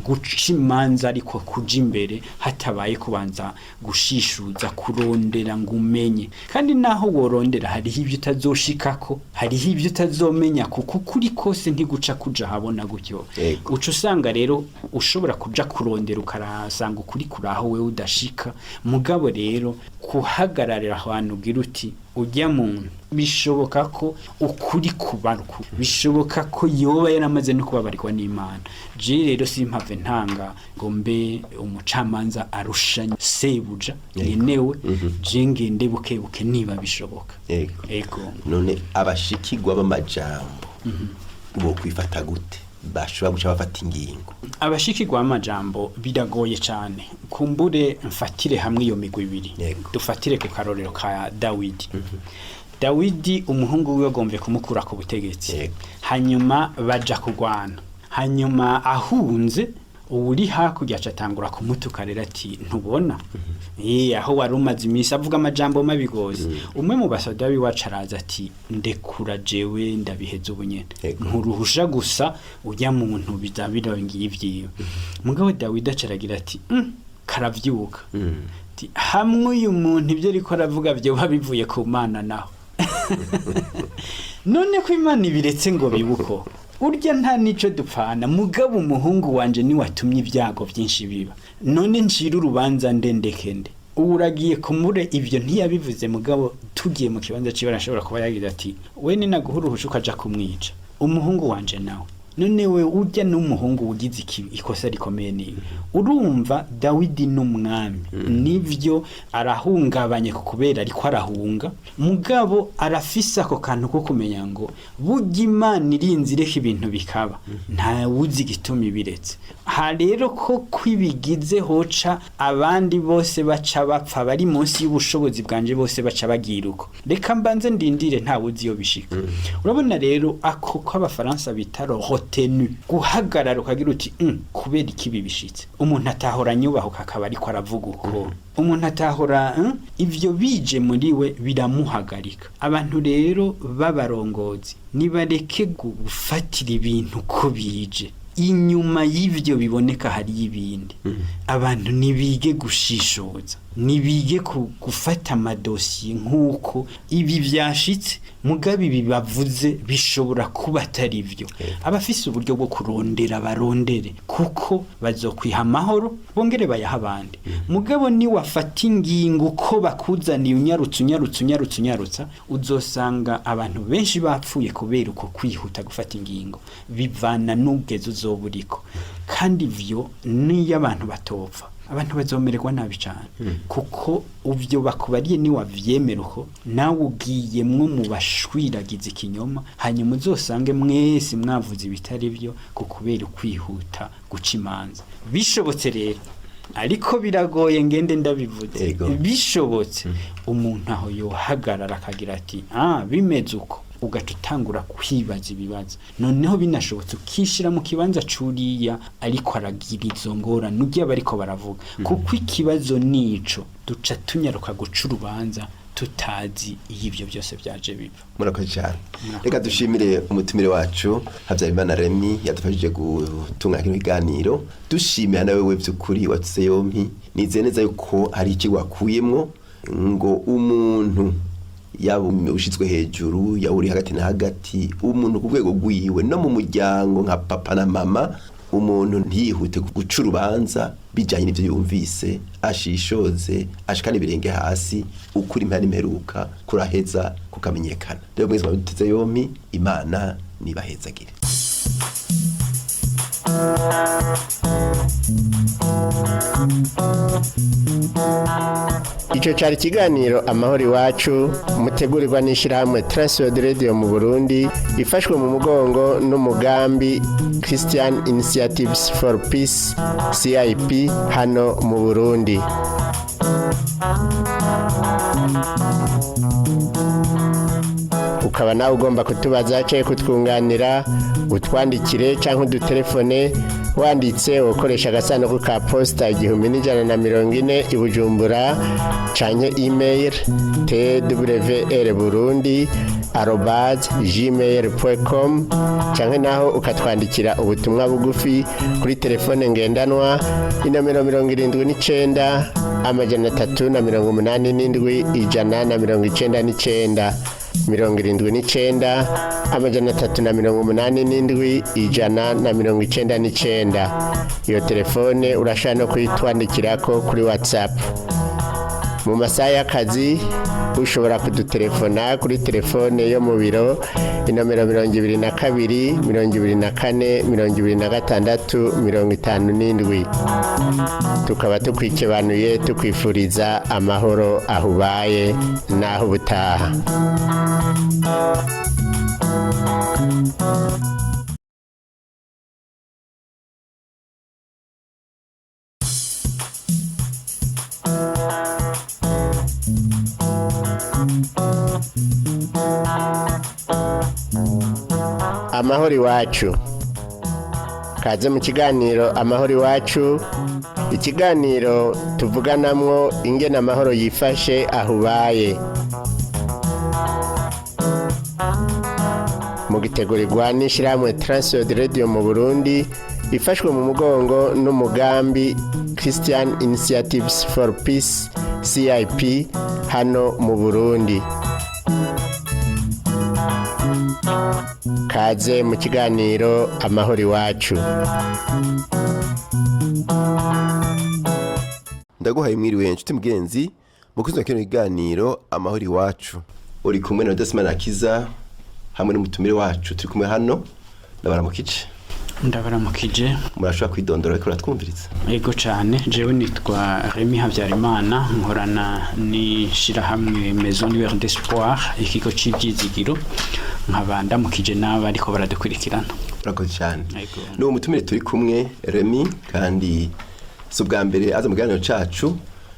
guca imanza ariko kuja imbere hatabaye kubanza gushishuza kurondera ngo umenye, kandi naho worondera hariho ibyo utazoshikako, hariho ibyo utazomenya kuko kuri kose ntiguca kuja habona gutyo. Uca usanga rero ushobora kuja kurondera ukarasanga ukuri kuraho wewe udashika, mugabo rero kuhagararira ahantu ugira uti ujya muntu bishoboka ko ukuri kubarwa, bishoboka ko yoba yaramaze no kubabarirwa n'Imana. Je rero simpave ntanga ngo mbe umucamanza arushanya sebuja yenewe, je ngende bukebuke niba bishoboka. Ego
none abashikirwa b'amajambo bo kwifata gute bashobora guca bafata ingingo?
Abashikirwa amajambo biragoye cyane. Kumbure mfatire hamwe iyo migwi ibiri. Dufatire ku karorero ka Dawidi. Dawidi umuhungu we agomvye kumukura ku butegetsi, hanyuma baja kugwana, hanyuma ahunze uri hakurya acatangura kumutukarira ati ntubona aho wari umaze iminsi avuga amajambo mabi gose. Umwe mu basoda biwacu araza ati ndekura jewe ndabiheza ubunyene, nturuhusha gusa ujya muntu bizabirongiye ivyiwe. Mugabo Dawidi acaragira ati karavyuka, ati hamwe uyu muntu ivyo ariko aravuga byo babivuye ku Mana naho none ko Imana ibiretse ngo bibuko urya nta nico dupfana, mugabo umuhungu wanje ni watumye ibyago byinshi biba, none ncira urubanza ndendekende. Uragiye kumure ivyo ntiyabivuze, mugabo tugiye mu kibanza ciwe arashobora kuba yagize ati we ni naguhuruhusha ukaja kumwica umuhungu wanje nawe. None we urya n'umuhungu ugize ikosa rikomeye ni urumva Dawidi n'umwami nivyo arahungabanye kubera ariko arahunga, mugabo arafisa ako kantu ko kumenya ngo burya Imana irinzireka ibintu bikaba nta wuzi gituma ibiretse. Ha rero ko kwibigize hoca abandi bose baca bapfa bari munsi y'ubushobozi bwanje bose baca bagiruko, reka mbanze ndindire nta wuzi yo bishika. Urabona rero ako ko abafaransa bitaro tenu guhagarara ukagira uti kubera ikibi bishitse. Umuntu atahora nyubaho akaba ariko aravuga uko umuntu atahora ivyo bije muri we biramuhagarika. Abantu rero babarongozi nibareke gufatira ibintu ko bije, inyuma y'ivyo biboneka hari ibindi. Abantu nibige gushishoza, nibige gufata amadosiye nk'uko ibi vyashitse, mugabe ibi bavuze bishobora kuba atari ivyo. Abafise uburyo bwo kurondera barondere kuko bazokwiha amahoro bongere bayaha abandi. Mugabo ni wafata ingingo ko bakuzaniye unyarutsa uzosanga abantu benshi bapfuye kubera uko kwihuta gufata ingingo bivana n'ubweze uzoburiko. Kandi ivyo niyo abantu batopfa, abantu bazomererwa nabi cyane kuko uvyo bakubariye ni wavyemera uko nawe ugiyemwo mu bashwiragiza ikinyoma, hanyuma uzosange mwese mwavuze ibitari byo kukubera kwihuta guca imanza. Bishobotse rero ariko biragoye ngende ndabivuze, bishobotse umuntu aho yohagarara akagira ati bimeze uko, ugatutangura kwibaza ibibazo. Noneho binashobotse ukishira mu kibanza curiya ariko aragira izo ngorane ugiye bariko baravuga, kuko ikibazo nico duca tunyaruka guca urubanza tutazi ivyo byose byaje biva.
Murakoze cyane. Reka dushimire umutumire wacu Havyarimana Remy yadufashije gutunga kino kiganiro. Dushimira nawe we by'ukuri watse yompi, nize neza yuko hari iki wakuyemwo ngo umuntu yaba ushitswe hejuru ya uri hagati na hagati, umuntu ku rwego rwiwe no mu muryango nka papa na mama, umuntu ntiyihute guca urubanza bijanye n'ivyo yumvise, ashishoze ashikana ibirenge hasi, ukuri impera imperuka kuraheza kukamenyekana. Rero mwese mwabiteze yompi, Imana nibahezagire.
Ico cari ikiganiro amahoro iwacu mutegurirwa n'ishirahamwe Transworld Radio mu Burundi ifashwe mu mugongo n'umugambi Christian Initiatives for Peace CIP hano mu Burundi. Ukaba nawe ugomba kutubaza cyangwa kutwunganira utwandikire cyangwa udutelefone wanditse ukoresha agasanduku ka posta 1140 i Bujumbura canke email twrburundi@gmail.com canke naho ukatwandikira ubutumwa bugufi kuri telefone ngendanwa inomero 79 387 199 79 387 199. Iyo telefone urashaka no kuyitwandikirako kuri WhatsApp. Mu masaha y'akazi ushobora kudutelefona kuri telefone yo mu biro inomero 22 24 26 57. Tukaba tukwikebanuye tukwifuriza amahoro ahubaye naho ubutaha. Amahoro iwacu. Kaze mu kiganiro amahoro iwacu. Ikiganiro tuvuganamwo ingene amahoro yifashe ahubaye. Mu gitegurirwa n'ishirahamwe Transworld Radio mu Burundi ifashwe mu mugongo n'umugambi Christian Initiatives for Peace CIP hano mu Burundi. Kaze mu kiganiro amahoro iwacu.
Ndaguhaye mwiriwe inshuti mugenzi mukuzwa kino kiganiro amahoro iwacu. Uri kumwe na Desmond Akiza hamwe n'umutumire wacu turi kumwe hano
ndabaramukije.
Murashobora kwidondora ariko uratwumviriza?
Yego cyane, jewe nitwa Remy Habyarimana, nkorana n'ishirahamwe Maison Lueur d'Espoir, ikigo cy'ibyizigiro, nkabanda mukije n'aba ariko baradukurikirana.
Urakoze cyane. N'uwo mutumire turi kumwe Remy, kandi subwa mbere aza mu kiganiro cacu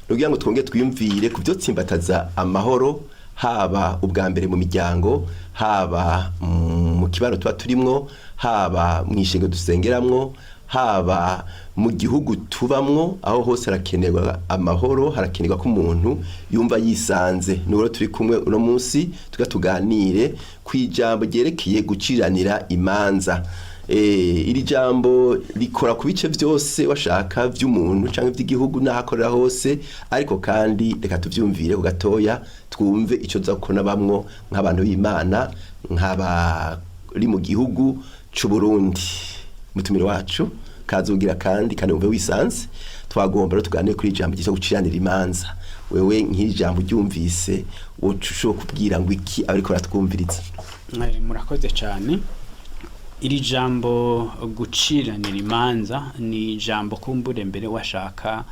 nugira ngo twonge twiyumvire ku byo tsimbataza amahoro, haba ubwa mbere mu miryango, haba mu kibano tuba turimwo, haba mu ishengo dusengeramwo, haba mu gihugu tubamwo, aho hose harakenerwa amahoro, harakenerwa ko umuntu yumva yisanze. Nuro turi kumwe uno munsi tuganire kwijambo ryerekeye guciranira imanza. Iri jambo rikora ku bice byose washaka by'umuntu cyangwa by'igihugu n'ahakorera hose, ariko kandi reka tuvyumvire ku gatoya twumve ico zakona bamwo nk'abantu b'Imana, nk'abari mu gihugu c'u Burundi. Mutumire wacu kazugira kandi umve wisanze, twagomba rero tuganire kuri ijambo giso guciranira imanza. Wewe nk'ijambo ryumvise wocu kubwira ngo iki ariko ratwumviriza?
Murakoze cyane. Iri jambo guciranira imanza ni jambo kumbure mbere washaka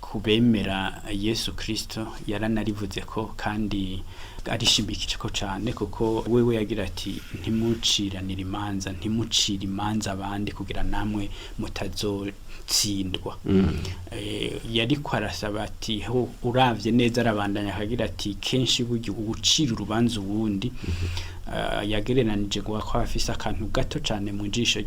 kubemera Yesu Kristo yaranarivuze ko kandi arishimikije ko cyane, kuko wewe yagira ati ntimuciranira imanza, ntimucira imanza abandi kugira namwe mutazotsindwa. Yari kwarasaba ati ho uravye neza arabandanya akagira ati kenshi buryo ugucira urubanza uwundi yagereranije kwa afisa akantu gato cyane mu jisho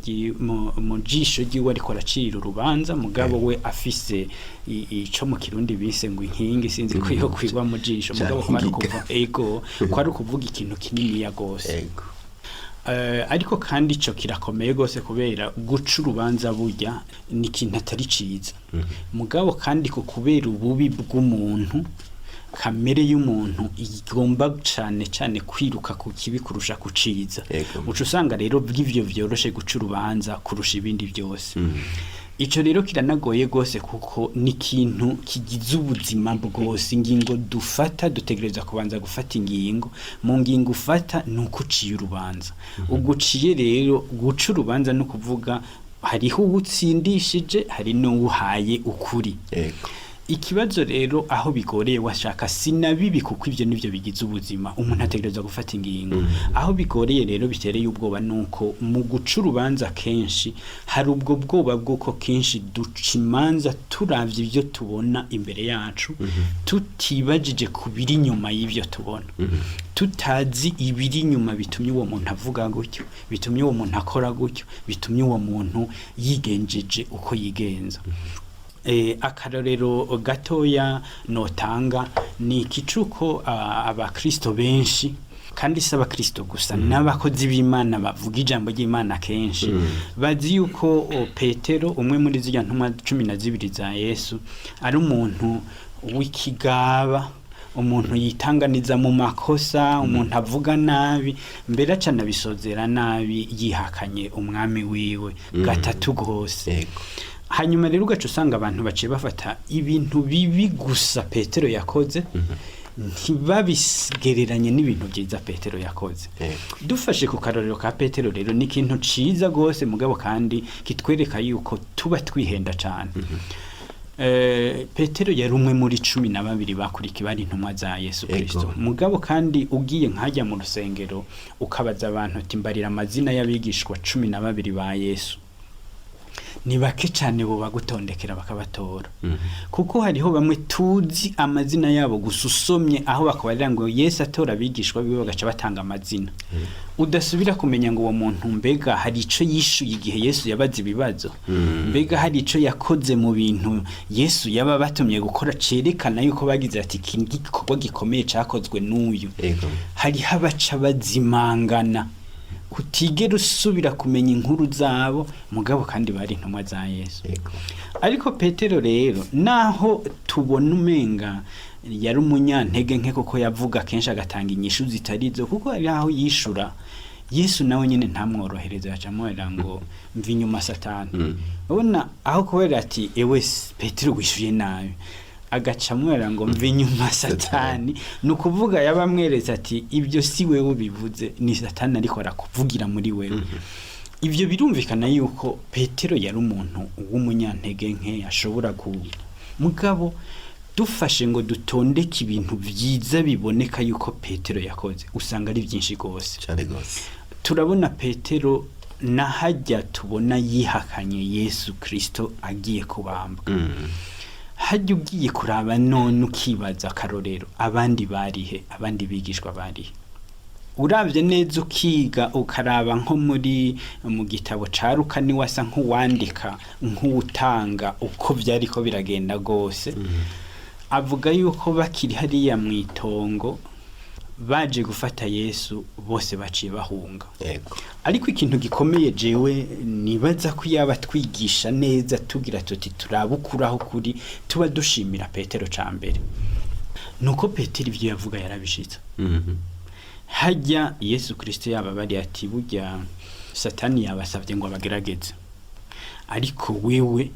giwe ariko aracira urubanza, mugabo we afise ico mu Kirundi bise ngo inkingi, sinzi ko yo kwigwa mu jisho, mugabo kwari ukuvuga ikintu kinini ya gose. Ariko kandi ico kirakomeye gose kubera guca urubanza burya ni ikintu atari ciza. Mugabo kandi ko kubera ububi bw'umuntu, kamere y'umuntu igomba cyane kwiruka ku kibi kurusha kuciza. Ucu usanga rero bw'ivyo vyoroshe guca urubanza kurusha ibindi byose. Ico rero kiranagoye gose kuko ni ikintu kigize ubuzima bwose. Ingingo dufata dutegereza kubanza gufata ingingo, mu ngingo ufata nuko uciye urubanza. Uguciye rero guca urubanza no kuvuga hariho utsindishije, hari no uhaye ukuri. ikibazo rero aho bigoreye washaka sinabibi kuko ivyo nivyo bigize ubuzima umuntu ategereza gufata ingingo aho bigoreye rero bitereye ubwoba nuko mu guca urubanza kenshi hari ubwo bwoba bw'uko kenshi duca imanza turavye ivyo tubona imbere yacu tutibajije kubiri inyuma y'ivyo tubona tutazi ibiri inyuma bitumye uwo muntu avuga gutyo bitumye uwo muntu akora gutyo bitumye uwo muntu yigenjeje uko yigenza. Akarorero gatoya notanga ni ikicuko abakristo benshi kandi si abakristo gusa n'abakozi b'Imana bavuga ijambo ry'Imana kenshi bazi yuko Petero umwe muri ziriya ntumwa 12 za Yesu ari umuntu w'ikigaba, umuntu yitanganiza mu makosa, umuntu avuga nabi, mbere acana bisozera nabi yihakanye umwami wiwe gatatu gose. Hanyuma rero ugaca usanga abantu baciye bafata ibintu bibi gusa Petero yakoze ntibabigereranye n'ibintu byiza Petero yakoze. Dufashe ku karorero ka Petero rero ni ikintu ciza gose mugabo kandi kitwereka yuko tuba twihenda cyane. Petero yari umwe muri 12 bakuriki bari intumwa za Yesu Kristo. Mugabo kandi ugiye nkajya mu rusengero ukabaza abantu ati mbarira amazina y'abigishwa 12 ba Yesu, ni bake cyane bo bagutondekera bakabatora. Kuko hariho bamwe tuzi amazina yabo gusa usomye aho bakabarira ngo Yesu atora abigishwa biwe bagaca batanga amazina. Udasubira kumenya ngo uwo muntu mbega hari ico yishuye igihe Yesu yabaza ibibazo, mbega hari ico yakoze mu bintu Yesu yaba batumye gukora cerekana yuko bagize ati kingi gikorwa gikomeye cakozwe n'uyu. Hari habaca bazimangana kutigera usubira kumenya inkuru zabo mugabo kandi bari intumwa za Yesu. Ariko Petero rero naho tubona umenga yari umunyantege nke kuko yavuga kenshi agatanga inyishu zitarizo kuko ari aho yishura Yesu nawe nyine ntamworohereza acamwera ngo mvi nyuma Satani. Ubona aho kubera ati ewe Petero wishuye nabi agacamwera ngo mvi nyuma Satani, nukuvuga yabamwereza ati ibyo si wewe bivuze ni Satani ariko arakuvugira muri wewe. Ivyo birumvikana yuko Petero yari umuntu w'umunyantege nke ashobora mugabo dufashe ngo dutondeke ibintu vyiza biboneka yuko Petero yakoze usanga ari byinshi gose
cyane gose.
Turabona Petero nahajya tubona yihakanye Yesu Kristo agiye kubambwa. Hajya ugiye kuraba none ukibaza akarorero abandi barihe, abandi bigishwa barihe. Uravye neza ukiga ukaraba nko muri mu gitabo ca Luka ni wasa nk'uwandika nk'utanga uko vyari ko biragenda gose. Avuga yuko bakiri hariya mwitongo baje gufata Yesu bose baciye bahunga. Ariko ikintu gikomeye jewe nibaza ko yaba twigisha neza tugira tuti turabukuraho kuri tuba dushimira Petero cambere nuko Petero ivyo yavuga yarabishitse. Hajya Yesu Kristo yaba bari ati burya Satani yabasavye ngo abagerageze, ariko wewe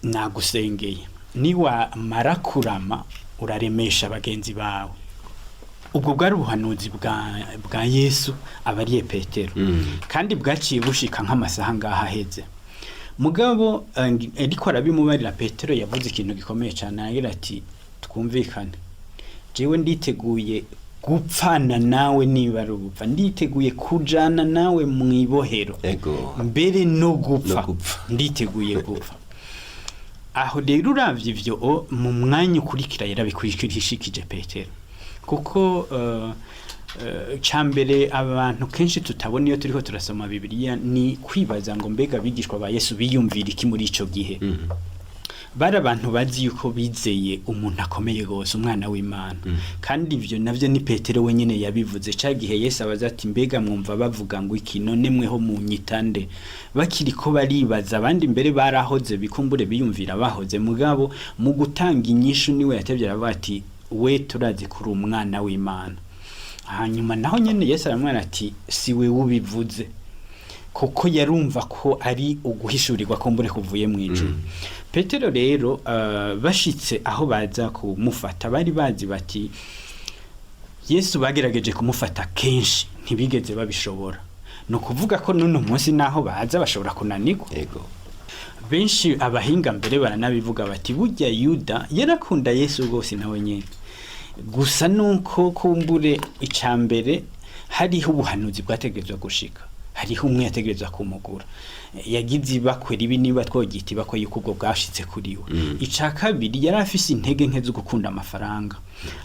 nagusengeye niwa marakurama uraremesha bagenzi bawe. Ubwo bwari ubuhanuzi bwa Yesu abariye Petero kandi bwaciye bushika nk'amasaha ngaha heze. Mugabo ariko arabimubarira Petero yavuze ikintu gikomeye cyane agira ati twumvikane jewe nditeguye gupfana nawe niba rugupfa, nditeguye kujana nawe mwibohero mbere no gupfa nditeguye gupfa. Aho rero uravye ivyo mu mwanya ukurikira yarabikurikirishikije Petero kuko cambere abantu kenshi tutabona iyo turiko turasoma Bibiliya ni kwibaza ngo mbega bigishwa ba Yesu biyumvira iki muri ico gihe. Bari abantu bazi yuko bizeye umuntu akomeye gose umwana w'Imana. Kandi ivyo navyo ni Petero wenyene yabivuze ca gihe Yesu abaza ati mbega mwumva bavuga ngo iki none mweho munyitande. Bakiri ko baribaza abandi mbere barahoze bikumbure biyumvira bahoze mugabo mu gutanga inyishu niwe yatevye aravuga ati we turazi kuri umwana w'Imana. Hanyuma naho nyene Yesu aramwana ati si we ubivuze kuko yarumva ko ari uguhishurirwa ko mbure kuvuye mu ijuru. Petero rero bashitse aho baza kumufata bari bazi bati Yesu bagerageje kumufata kenshi ntibigeze babishobora. No kuvuga ko none umunsi naho baza bashobora kunanirwa. benshi abahinga mbere baranabivuga bati burya Yuda yarakunda Yesu rwose nawe nyene, gusa nuko kumbure icambere hariho ubuhanuzi bwategerezwa gushika, hariho umwe yategerezwa kumugura, yagize ibakwe ribi niba twogita ibakwe yuko ubwo bwashitse kuri we. Ica kabiri yari afise intege nke zo gukunda amafaranga,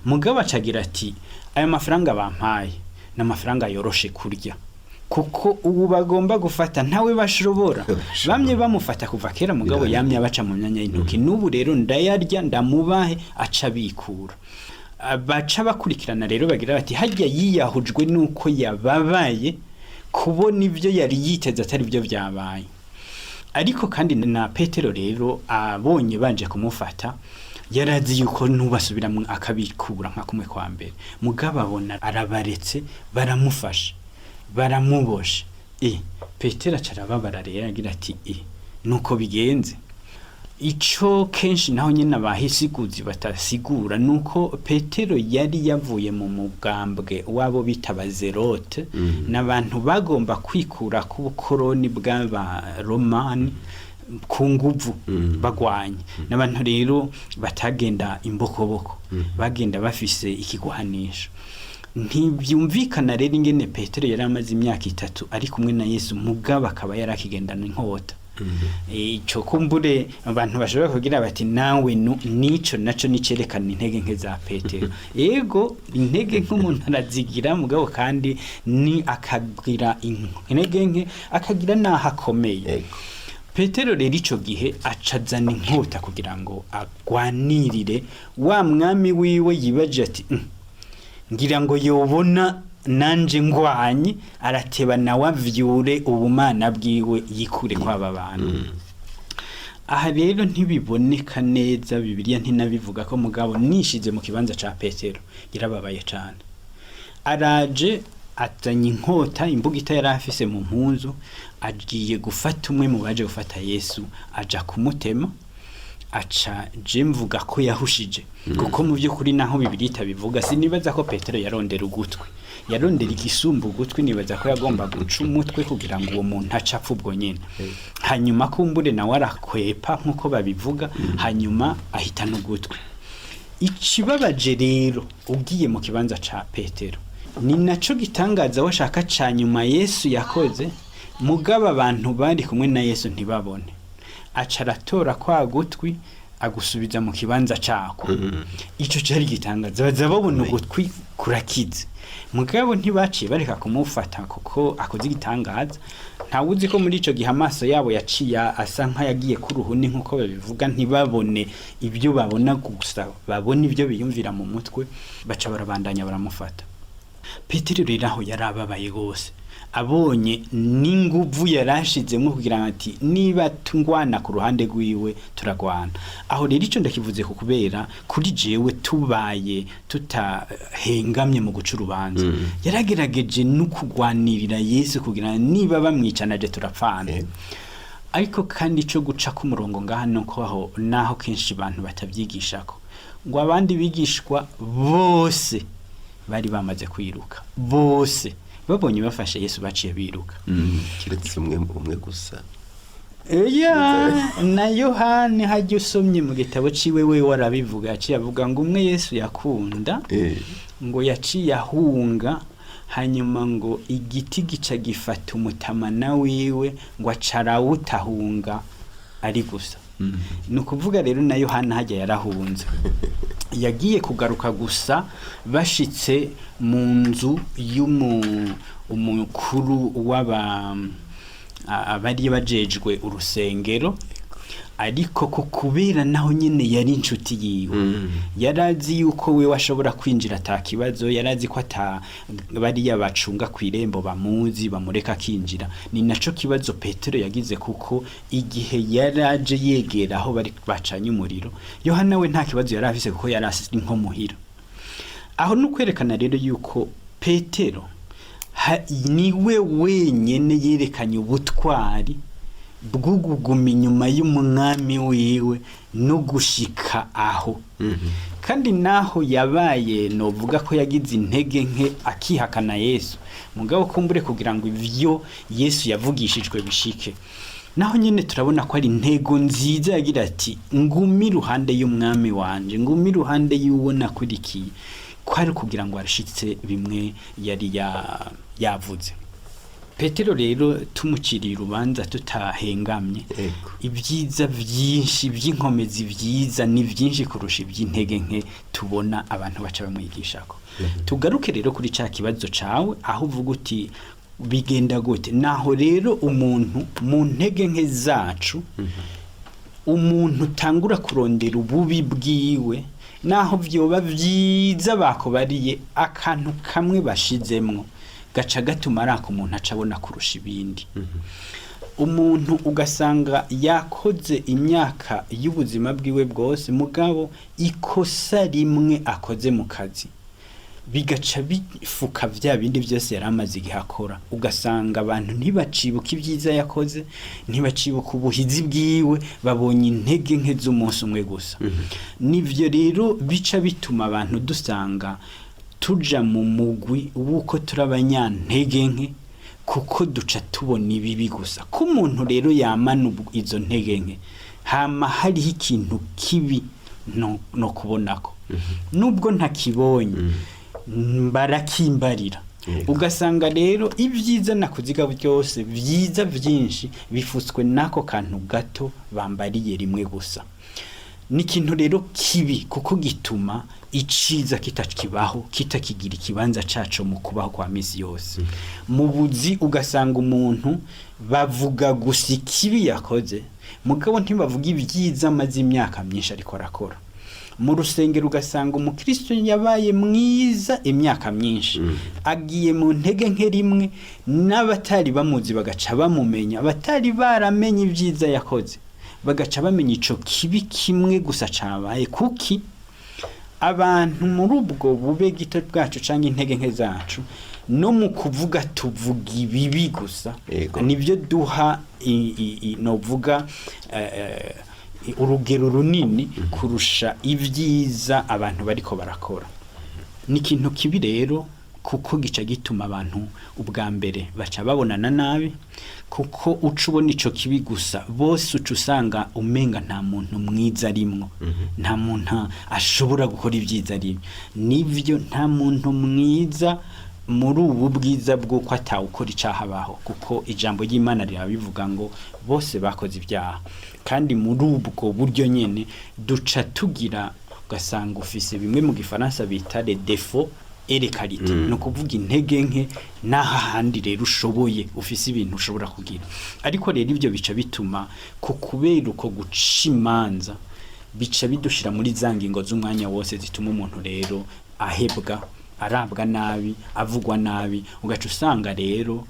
mugabo acagira ati aya mafaranga bampaye n'amafaranga yoroshe kurya, kuko ubu bagomba gufata ntawe bashobora, bamye bamufata kuva kera mugabo yamye abaca mu myanya y'intoki, n'ubu rero ndayarya ndamubahe aca bikura. Baca bakurikirana rero bagira bati hajya yiyahujwe nuko yababaye kubona ivyo yari yiteze atari byo byabaye. Ariko kandi na Petero rero abonye banje kumufata yarazi yuko nubasubiramwe akabikura nka kumwe kwa mbere, mugabo abona arabaretse baramufasha baramuboshe. Petero acarababara rero agira ati nuko bigenze. Ico kenshi naho nyene abahisiguzi batasigura nuko Petero yari yavuye mu mugambwe wabo bita Bazerote, n'abantu bagomba kwikura ku bukoroni bw'aba Romani ku nguvu bagwanye, n'abantu rero batagenda imbokoboko, bagenda bafise ikigwanisho. Ntibyumvikana rero ingene Petero yari amaze imyaka 3 ari kumwe na Yesu, mugabo akaba yarakigendana inkota. Ico kumbure abantu bashobora kugira bati nawe nico naco nicerekana intege nke za Petero. Ego intege nk'umuntu arazigira, mugabo kandi ni akagira intege nke akagira naho akomeye. Petero rero ico gihe acazana inkota kugira ngo agwanirire wa mwami wiwe, yibaje ati ngira ngo yobona nanje ngwanye arateba nawe avyure ubumana bwiwe yikure kwaba bantu. Aha rero ntibiboneka neza, Bibiliya ntinabivuga ko mugabo nishize mu kibanza ca Petero yarababaye cyane. Araje atanye inkota, imbugita yari afise mu mpunzu, agiye gufata umwe mu baje gufata Yesu, aja kumutema. Aca je mvuga ko yahushije, kuko mu byo kuri naho Bibiliya itabivuga. Sinibaza ko Petero yarondera ugutwi, yarondera igisumbu ugutwi, nibaza ko yagomba guca umutwe kugira ngo uwo muntu acapfa ubwo nyene. Hanyuma kumbure nawe arakwepa nkuko babivuga, hanyuma ahitana ugutwi. Ikibabaje rero ugiye mu kibanza ca Petero, ni naco gitangaza washaka ca nyuma Yesu yakoze, mugaba abantu bari kumwe na Yesu ntibabone. Acaratora kwa gutwi agusubiza mu kibanza cako. Ico cyari gitangaza, baza babona ugutwi kurakize, mugabo ntibaciye bareka kumufata kuko akoze igitangaza. Ntawuzi ko muri ico gihe amaso yabo yaciye asa nkayagiye ku ruhuni nkuko babivuga, ntibabone ibyo babona gusa, babona ibyo biyumvira mu mutwe, baca barabandanya baramufata. Petero rero aho yarababaye gose, abonye n'inguvu yarashizemo kugira ati niba tungwana ku ruhande rwiwe turagwana. Aho rero ico ndakivuze ku kubera kuri jewe tubaye tutahengamye mu guca urubanza, yaragerageje no kugwanirira Yesu kugira niba bamwicanaje turapfana. Ariko kandi ico guca ku murongo ngaha nuko aho naho kenshi abantu batavyigishako, ngo abandi bigishwa bose bari bamaze kwiruka, bose babonye bafashe Yesu baciye biruka,
kiretse umwe gusa.
Na Yohani hajye usomye mu gitabo ciwe we warabivuga, yaciye avuga ngo umwe Yesu yakunda, ngo yaciye ahunga, hanyuma ngo igiti gica gifata umutamana wiwe, ngo acarawutahunga ari gusa. Nukuvuga rero na Yohana hajya yarahunze, yagiye kugaruka gusa bashitse mu nzu umukuru abari bajejwe urusengero. Ariko kubera naho nyene yari inshuti yiwe, yarazi yuko we washobora kwinjira atakibazo, yarazi ko bari yabacunga kwirembo bamuzi bamureka kinjira. Ni naco kibazo Petero yagize, kuko igihe yaraje yegera aho bari bacanye umuriro, Yohana we nta kibazo yarafise kuko yarasi nko muhira. Aho nukwerekana rero yuko Petero niwe wenyene yerekanye ubutwari bw'uguguma inyuma y'umwami wiwe no gushika aho. Kandi naho yabaye novuga ko yagize intege nke akihakana Yesu, mugabo kumbure kugira ngo ivyo Yesu yavugishijwe bishike, naho nyene turabona ko ari intego nziza yagira ati ngumi ruhande y'umwami wanje, ngumi ruhande y'uwo nakurikiye, kwari kugira ngo arashitse bimwe yari yavuze. Petero rero tumuciriye urubanza tutahengamye, ibyiza byinshi by'inkomezi byiza ni byinshi kurusha iby'intege nke tubona abantu baca bamwigishako. Tugaruke rero kuri ca kibazo cawe aho uvuga uti bigenda gute. Naho rero umuntu mu ntege nke zacu, umuntu tangura kurondera ububi bwiwe, naho vyoba vyiza bakobariye akantu kamwe bashizemwo gaca gatuma araka umuntu acabona kurusha ibindi. Umuntu ugasanga yakoze imyaka y'ubuzima bwiwe bwose, mugabo ikosa rimwe akoze mu kazi bigaca bifuka vya bindi byose yaramaze igihakora, ugasanga abantu ntibacibuka ibyiza yakoze, ntibacibuka ubuhizi bwiwe, babonye intege nke z'umunsi umwe gusa. Nivyo rero bica bituma abantu dusanga tuja mu mugwi wuko turabanyantege nke, kuko duca tubona ibibi gusa. Ko umuntu rero yamana izo ntege nke, hama hariho ikintu kibi no kubonako, nubwo ntakibonye barakimbarira. Ugasanga rero ibyiza nakuziga byose byiza byinshi bifutswe nako kantu gato bambariye rimwe gusa. Ni ikintu rero kibi, kuko gituma iciza kitakibaho, kitakigira ikibanza caco mu kubaho kwa misi yose. Mu buzi ugasanga umuntu bavuga gusa ikibi yakoze, mugabo ntibavuga ibyiza amaze imyaka myinshi ariko arakora. Mu rusengero ugasanga umukristo yabaye mwiza imyaka myinshi, agiye mu ntege nke rimwe, n'abatari bamuzi bagaca bamumenya, abatari baramenye ibyiza yakoze bagaca bamenya ico kibi kimwe gusa cabaye. Kuki abantu muri ubwo bube gito bwacu canke intege nke zacu, no mu kuvuga tuvuga ibibi gusa, nibyo duha novuga urugero runini kurusha ibyiza abantu bariko barakora. Ni ikintu kibi rero, kuko gica gituma abantu ubwa mbere baca babonana nabi, kuko ucubona ico kibi gusa bose ucusanga umenga nta muntu mwiza arimwo, nta muntu ashobora gukora ibyiza ari. Nivyo nta muntu mwiza muri ubu bwiza bw'uko atawukora icahabaho, kuko ijambo ry'Imana rirabivuga ngo bose bakoze ibyaha. Kandi muri ubwo buryo nyene duca tugira, ugasanga ufise bimwe mu gifaransa bita les défauts et les qualités, no kuvuga intege nke n'ahandi rero ushoboye, ufise ibintu ushobora kugira. Ariko rero ivyo bica bituma kubera uko guca imanza, bica bidushira muri za ngingo z'umwanya wose zituma umuntu rero ahebwa, arabwa nabi, avugwa nabi. Ugaca usanga rero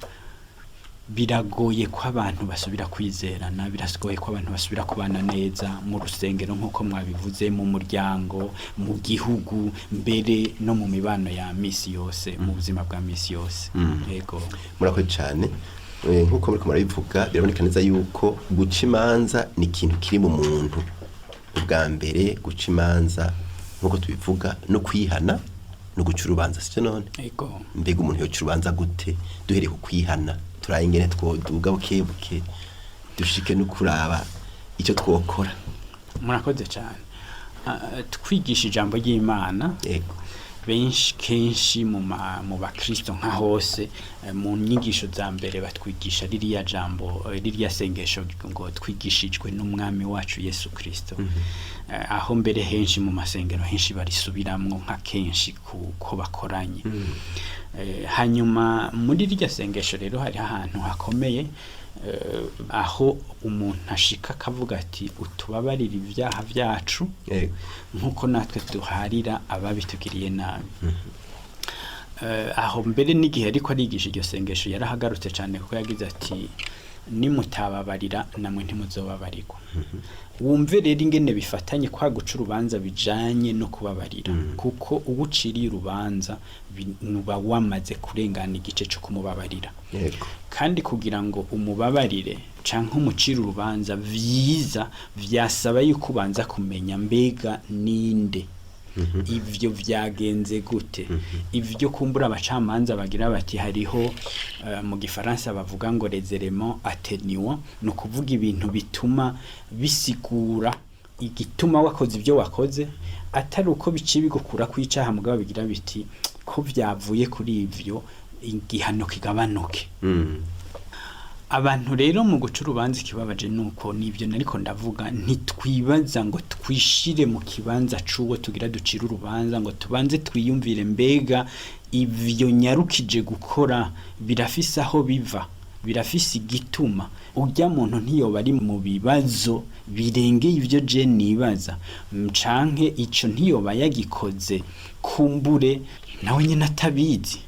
biragoye ko abantu basubira kwizerana, biragoye ko abantu basubira kubana neza mu rusengero nk'uko mwabivuze, mu muryango, mu gihugu, mbere no mu mibano ya misi yose, mu buzima bwa misi yose. Yego,
murakoze cyane. Nk'uko muriko murabivuga, biraboneka neza yuko guca imanza ni ikintu kiri mu muntu. Ubwa mbere guca imanza nk'uko tubivuga no kwihana no guca urubanza, sicyo none?
Yego.
Mbega umuntu yoca urubanza gute? Duhereye ku kwihana, turaye ingene twoduga bukebuke dushike no kuraba icyo twokora.
Murakoze cyane. Twigisha ijambo ry'Imana.
Yego.
Benshi kenshi mu bakristo nka hose, mu nyigisho za mbere batwigisha ririya jambo, ririya sengesho ngo twigishijwe n'umwami wacu Yesu Kristo. Aho mbere henshi mu masengero henshi barisubiramwo nka kenshi kuko bakoranye. Hanyuma muri ririya sengesho rero hari ahantu hakomeye, aho umuntu ashika akavuga ati utubabarira ibyaha byacu nkuko natwe duharira ababitugiriye nabi. Aho mbere n'igihe ariko arigisha iryo sengesho yarahagarutse cyane, kuko yagize ati nimutababarira namwe ntimuzobabarirwa. Wumve rero ingene bifatanye kwa guca urubanza bijanye no kubabarira, kuko ubuciriye urubanza nuba wamaze kurengana igice cyo kumubabarira. Kandi kugira ngo umubabarire canke umucira urubanza vyiza, vyasaba yuko ubanza kumenya mbega ninde ivyo vyagenze gute ivyo kumbura abacamanza bagira bati hariho mu gifaransa bavuga ngo les éléments atténuants no kuvuga ibintu bituma bisigura igituma wakoze ivyo wakoze atari uko biciye bigukura kwicaha mugabo bigira biti ko vyavuye kuri ivyo igihano kigabanuke. Abantu rero mu guca urubanza ikibabaje nuko nivyo nariko ndavuga ntitwibaza ngo twishire mu kibanza cuwo tugira ducira urubanza ngo tubanze twiyumvire mbega ivyo nyarukije gukora birafise aho biva birafise igituma urya muntu ntiyoba ari mu bibazo birengeye ivyo je nibaza canke ico ntiyoba yagikoze kumbure nawe nyene atabizi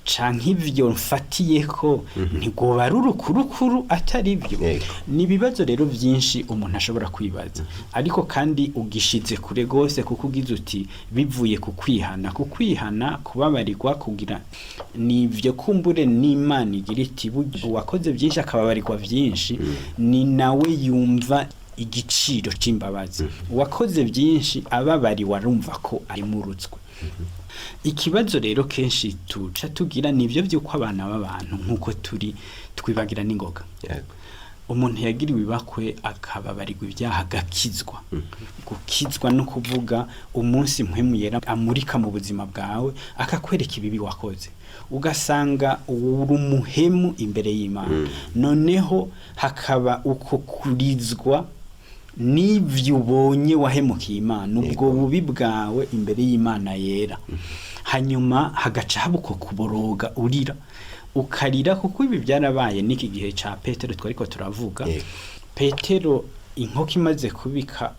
canke ivyo mfatiyeko ntigoba ari urukurukuru atari byo. Ni ibibazo rero vyinshi umuntu ashobora kwibaza ariko kandi ugishize kure gose kuko ugize uti bivuye ku kwihana kubabarirwa kugira nivyo kumbure n'Imana igira iti wakoze byinshi akababarirwa vyinshi ni nawe yumva igiciro c'imbabazi wakoze byinshi ababari warumva ko ari murutswe. Ikibazo rero kenshi tuca tugira nivyo vyuko abana b'abantu nkuko turi twibagira n'ingoga. Umuntu yagiriwe ibakwe akababarirwa ibyaha gakizwa. Gukizwa no kuvuga umunsi mpwemu yera amurika mu buzima bwawe akakwereka ibibi wakoze. Ugasanga uri umuhemu imbere y'Imana. Noneho hakaba uko kurizwa n'ivyo ubonye wahemukiye Imana ubwo bubi bwawe imbere y'Imana yera. Hanyuma hagaca habuko kuboroga urira ukarira kuko ibi byarabaye niki gihe ca Petero twariko turavuga. Petero inkoko imaze kubika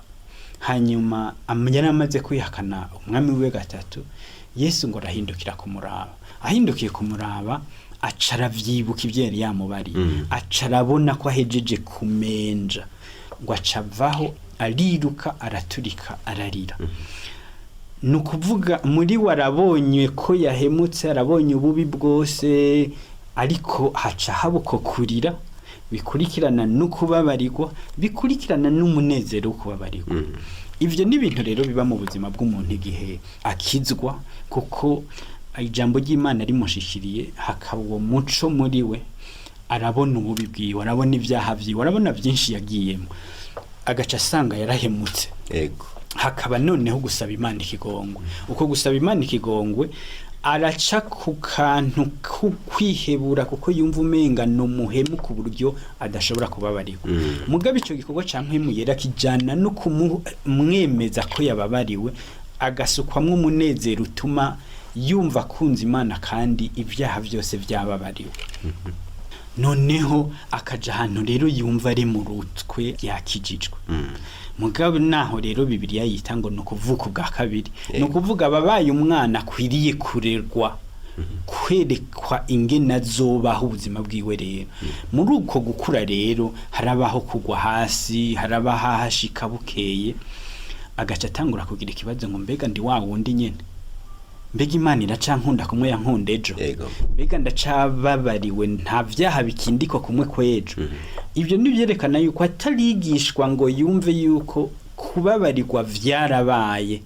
hanyuma amanyana amaze kwihakana umwami we gatatu Yesu ngo arahindukira kumuraba ahindukiye kumuraba acaravyibuka ivyo yari yamubari acarabona ko ahejeje kumenja ngo acavaho ariruka araturika ararira. Nukuvuga muri warabonye ko yahemutse arabonye ububi bwose ariko haca habuko kurira bikurikirana no kubabarirwa bikurikirana n'umunezero wo kubabarirwa. Ivyo ni ibintu rero biba mu buzima bw'umuntu igihe akizwa kuko ijambo ry'Imana rimushishiriye hakaba uwo muco muri we arabona ububi bwiwe arabona ibyaha vyiwe arabona byinshi yagiyemo agaca asanga yarahemutse. Hakaba noneho gusaba Imana ikigongwe uko gusaba Imana ikigongwe araca ku kantu kwihebura kuko yumva umenga no muhemu ku buryo adashobora kubabarirwa. Mugabe ico gikorwa canke muyera kijana no kumwemeza ko yababariwe agasukwamwe umunezero utuma yumva kunza Imana kandi ibyaha byose byababariwe. Noneho akaja ahantu rero yumva ari mu rutwe yakijijwe. Mugabe naho rero Bibiliya yita ngo no kuvuka bwa kabiri no kuvuga ababaye umwana akwiriye kurerwa kwerekwa ingena zobaho ubuzima bwiwe rero. Muri uko gukura rero harabaho kugwa hasi harabaho hashika bukeye agaca atangura kugira ikibazo ngo mbega ndi wa wundi nyene mbega Imana iracankunda kumwe yankunda ejo mbega ndacababariwe nta vyaha bikindiko kumwe kwejo. Ivyo nivyerekana yuko atarigishwa ngo yumve yuko kubabarirwa vyarabaye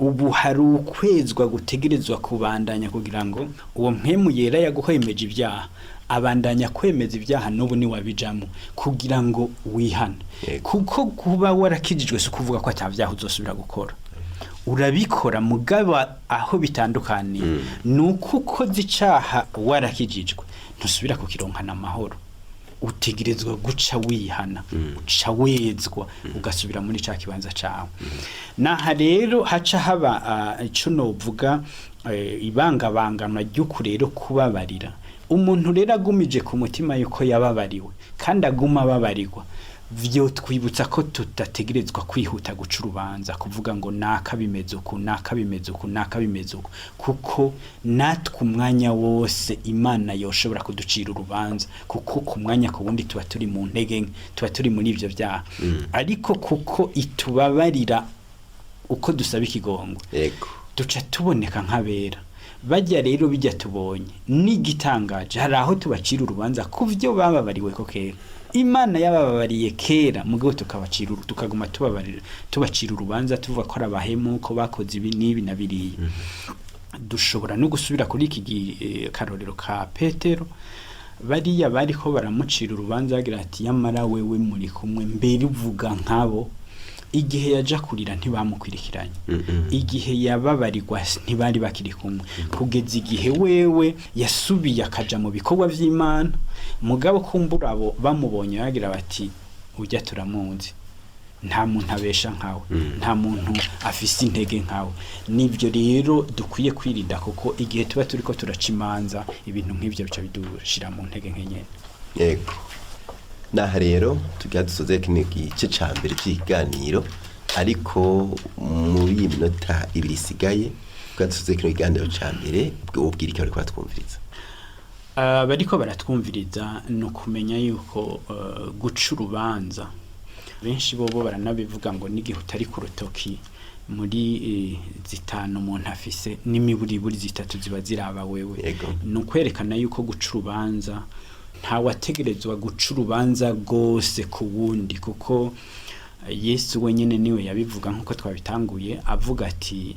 ubu hari ukwezwa gutegerezwa kubandanya kugira ngo uwo mpemu yera yaguhwemeje ibyaha abandanya kwemeza ibyaha n'ubu ni wabijamo kugira ngo wihane kuko kuba warakijijwe so kuvuga ko atavyaha uzosubira gukora urabikora mugaba aho bitandukanye nuko ukoze icaha warakijijwe ntusubira kukironkana amahoro utegerezwa guca wihana uca wezwa ugasubira muri ca kibanza cawe. Naha rero haca haba ico novuga ibangabangana ry'uku rero kubabarira umuntu rero agumije ku mutima yuko yababariwe kandi aguma ababarirwa vyo twibutsa ko tutategerezwa kwihuta guca urubanza kuvuga ngo nakabimeze uku nakabimeze uku nakabimeze uku kuko natwe umwanya wose Imana yoshobora kuducira urubanza kuko ku mwanya ku wundi tuba turi mu ntege tuba turi muri ivyo vyaha ariko kuko itubabarira uko dusaba ikigongo duca tuboneka nk'abera bajya rero bijya tubonye n'igitangaje hari aho tubacira urubanza kuvyo bababariwe ko kera Imana yababariye kera mugabo tukaguma tubacira urubanza tuvuga ko arabahemu ko bakoze ibi nibi na biriya. Dushobora no gusubira kuri iki karorero ka Petero, bariya bariko baramucira urubanza bagira ati yamara wewe muri kumwe mbere uvuga nkabo. Igihe yaja kurira ntibamukwirikiranye, igihe yababarirwa ntibari bakiri kumwe, kugeza igihe wewe yasubiye akaja mu bikorwa vy'Imana. Mugabo kumbura abo bamubonye bagira bati ujya turamunzi, nta muntu abesha nkawe, nta muntu afise intege nkawe. Nivyo rero dukwiye kwirinda, kuko igihe tuba turiko turaca imanza ibintu nk'ivyo bica bidushira mu ntege nkenye.
Yego. Naha rero tugiye dusoze kino gice ca mbere cy'ikiganiro, ariko muri iyi minota ibiri isigaye tugiye dusoze kino kiganiro ca mbere ubwira icyo bariko batwumviriza.
Bariko baratwumviriza no kumenya yuko guca urubanza benshi bobo baranabivuga ngo n'igihe utari ku rutoki muri zitanu umuntu afise n'imiburiburi zitatu ziba ziraba wewe. No kwerekana yuko guca urubanza nta wategerezwa guca urubanza gose ku wundi, kuko Yesu wenyene niwe yabivuga nkuko twabitanguye avuga ati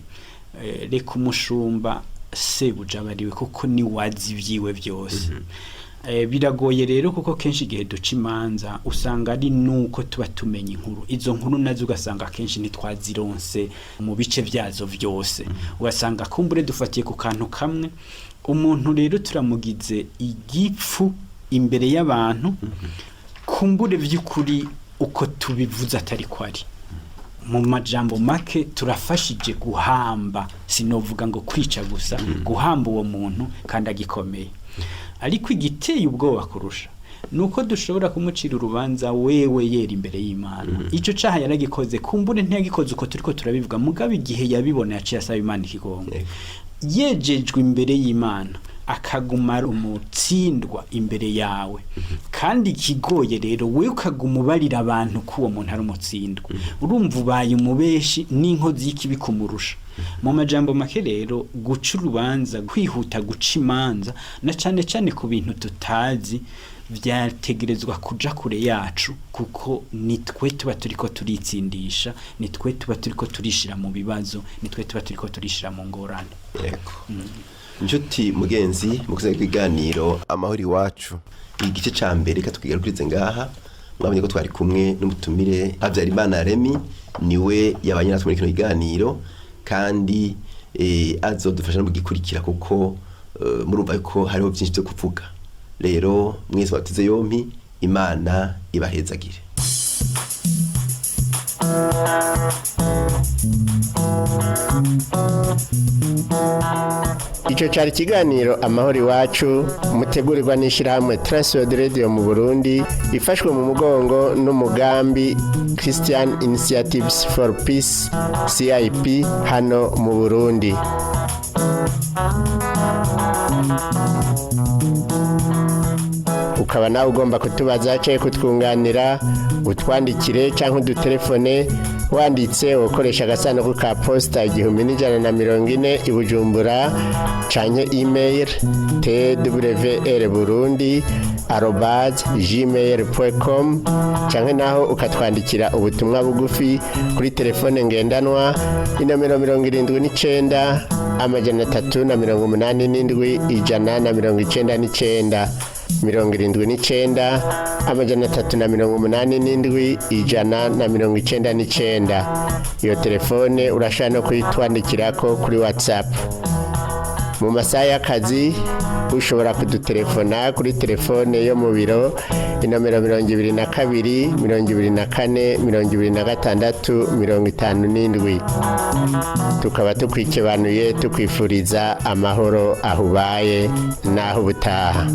reka umushumba sebuja bariwe kuko ni wazi vyiwe byose. Biragoye rero kuko kenshi igihe duca imanza usanga ari nuko tuba tumenye inkuru, izo nkuru nazo ugasanga kenshi ntitwazironse mu bice vyazo vyose. Ugasanga kumbure dufatiye ku kantu kamwe, umuntu rero turamugize igipfu imbere y'abantu, kumbure vy'ukuri uko tubivuza atari kwari. Mu majambo make turafashije guhamba, sinovuga ngo kwica gusa, guhamba uwo muntu kandi agikomeye. Ariko igiteye ubwoba kurusha nuko dushobora kumucira urubanza wewe yera imbere y'Imana. Ico caha yaragikoze, kumbure ntiyagikoze uko turiko turabivuga, mugabo igihe yabibona yaciye asaba Imana ikigongo. Yejejwe imbere y'Imana akaguma umutsindwa imbere yawe, kandi kigoye rero we ukaguma ubarira abantu ko uwo muntu ari umutsindwa, urumva ubaye umubeshi n'inkozi y'ikibi kumurusha. Mu majambo make rero guca urubanza, kwihuta guca imanza na cane cane ku bintu tutazi, vyategerezwa kuja kure yacu, kuko nitwe tuba turiko turitsindisha, nitwe tuba turiko turishira mu bibazo, nitwe tuba turiko turishira mu ngorane.
Yego. Njuti mugenzi mukuze kwiganiro amahoro iwacu, igice ca mbere katwigarukirize ngaha. Mwamenye ko twari kumwe n'umutumire Habyarimana Remy, niwe yabanye natwe muri kino kiganiro, kandi azodufasha mu gikurikira, kuko murumva yuko hariho byinshi byo kuvuga. Rero mwese batize yompi, Imana ibahezagire.
Ico cari kiganiro amahoro iwacu, mutegurirwa n'ishirahamwe Transworld Radio mu Burundi, ifashwe mu mugongo n'umugambi Christian Initiatives for Peace CIP hano mu Burundi. Ukaba nawe ugomba kutubaza cyangwa kutwunganira, utwandikire cyangwa udutelefone wanditse ukoresha agasanduku ka posta 1140 i Bujumbura, canke email twrburundi@gmail.com, canke naho ukatwandikira ubutumwa bugufi kuri telefone ngendanwa inomero 79 387 199 79 387 199. Iyo telefone urashaka no kuyitwandikirako kuri WhatsApp. Mu masaha y'akazi ushobora kudutelefona kuri telefone yo mu biro inomero 22 24 26 57. Tukaba tukwikebanuye tukwifuriza amahoro ahubaye naho ubutaha.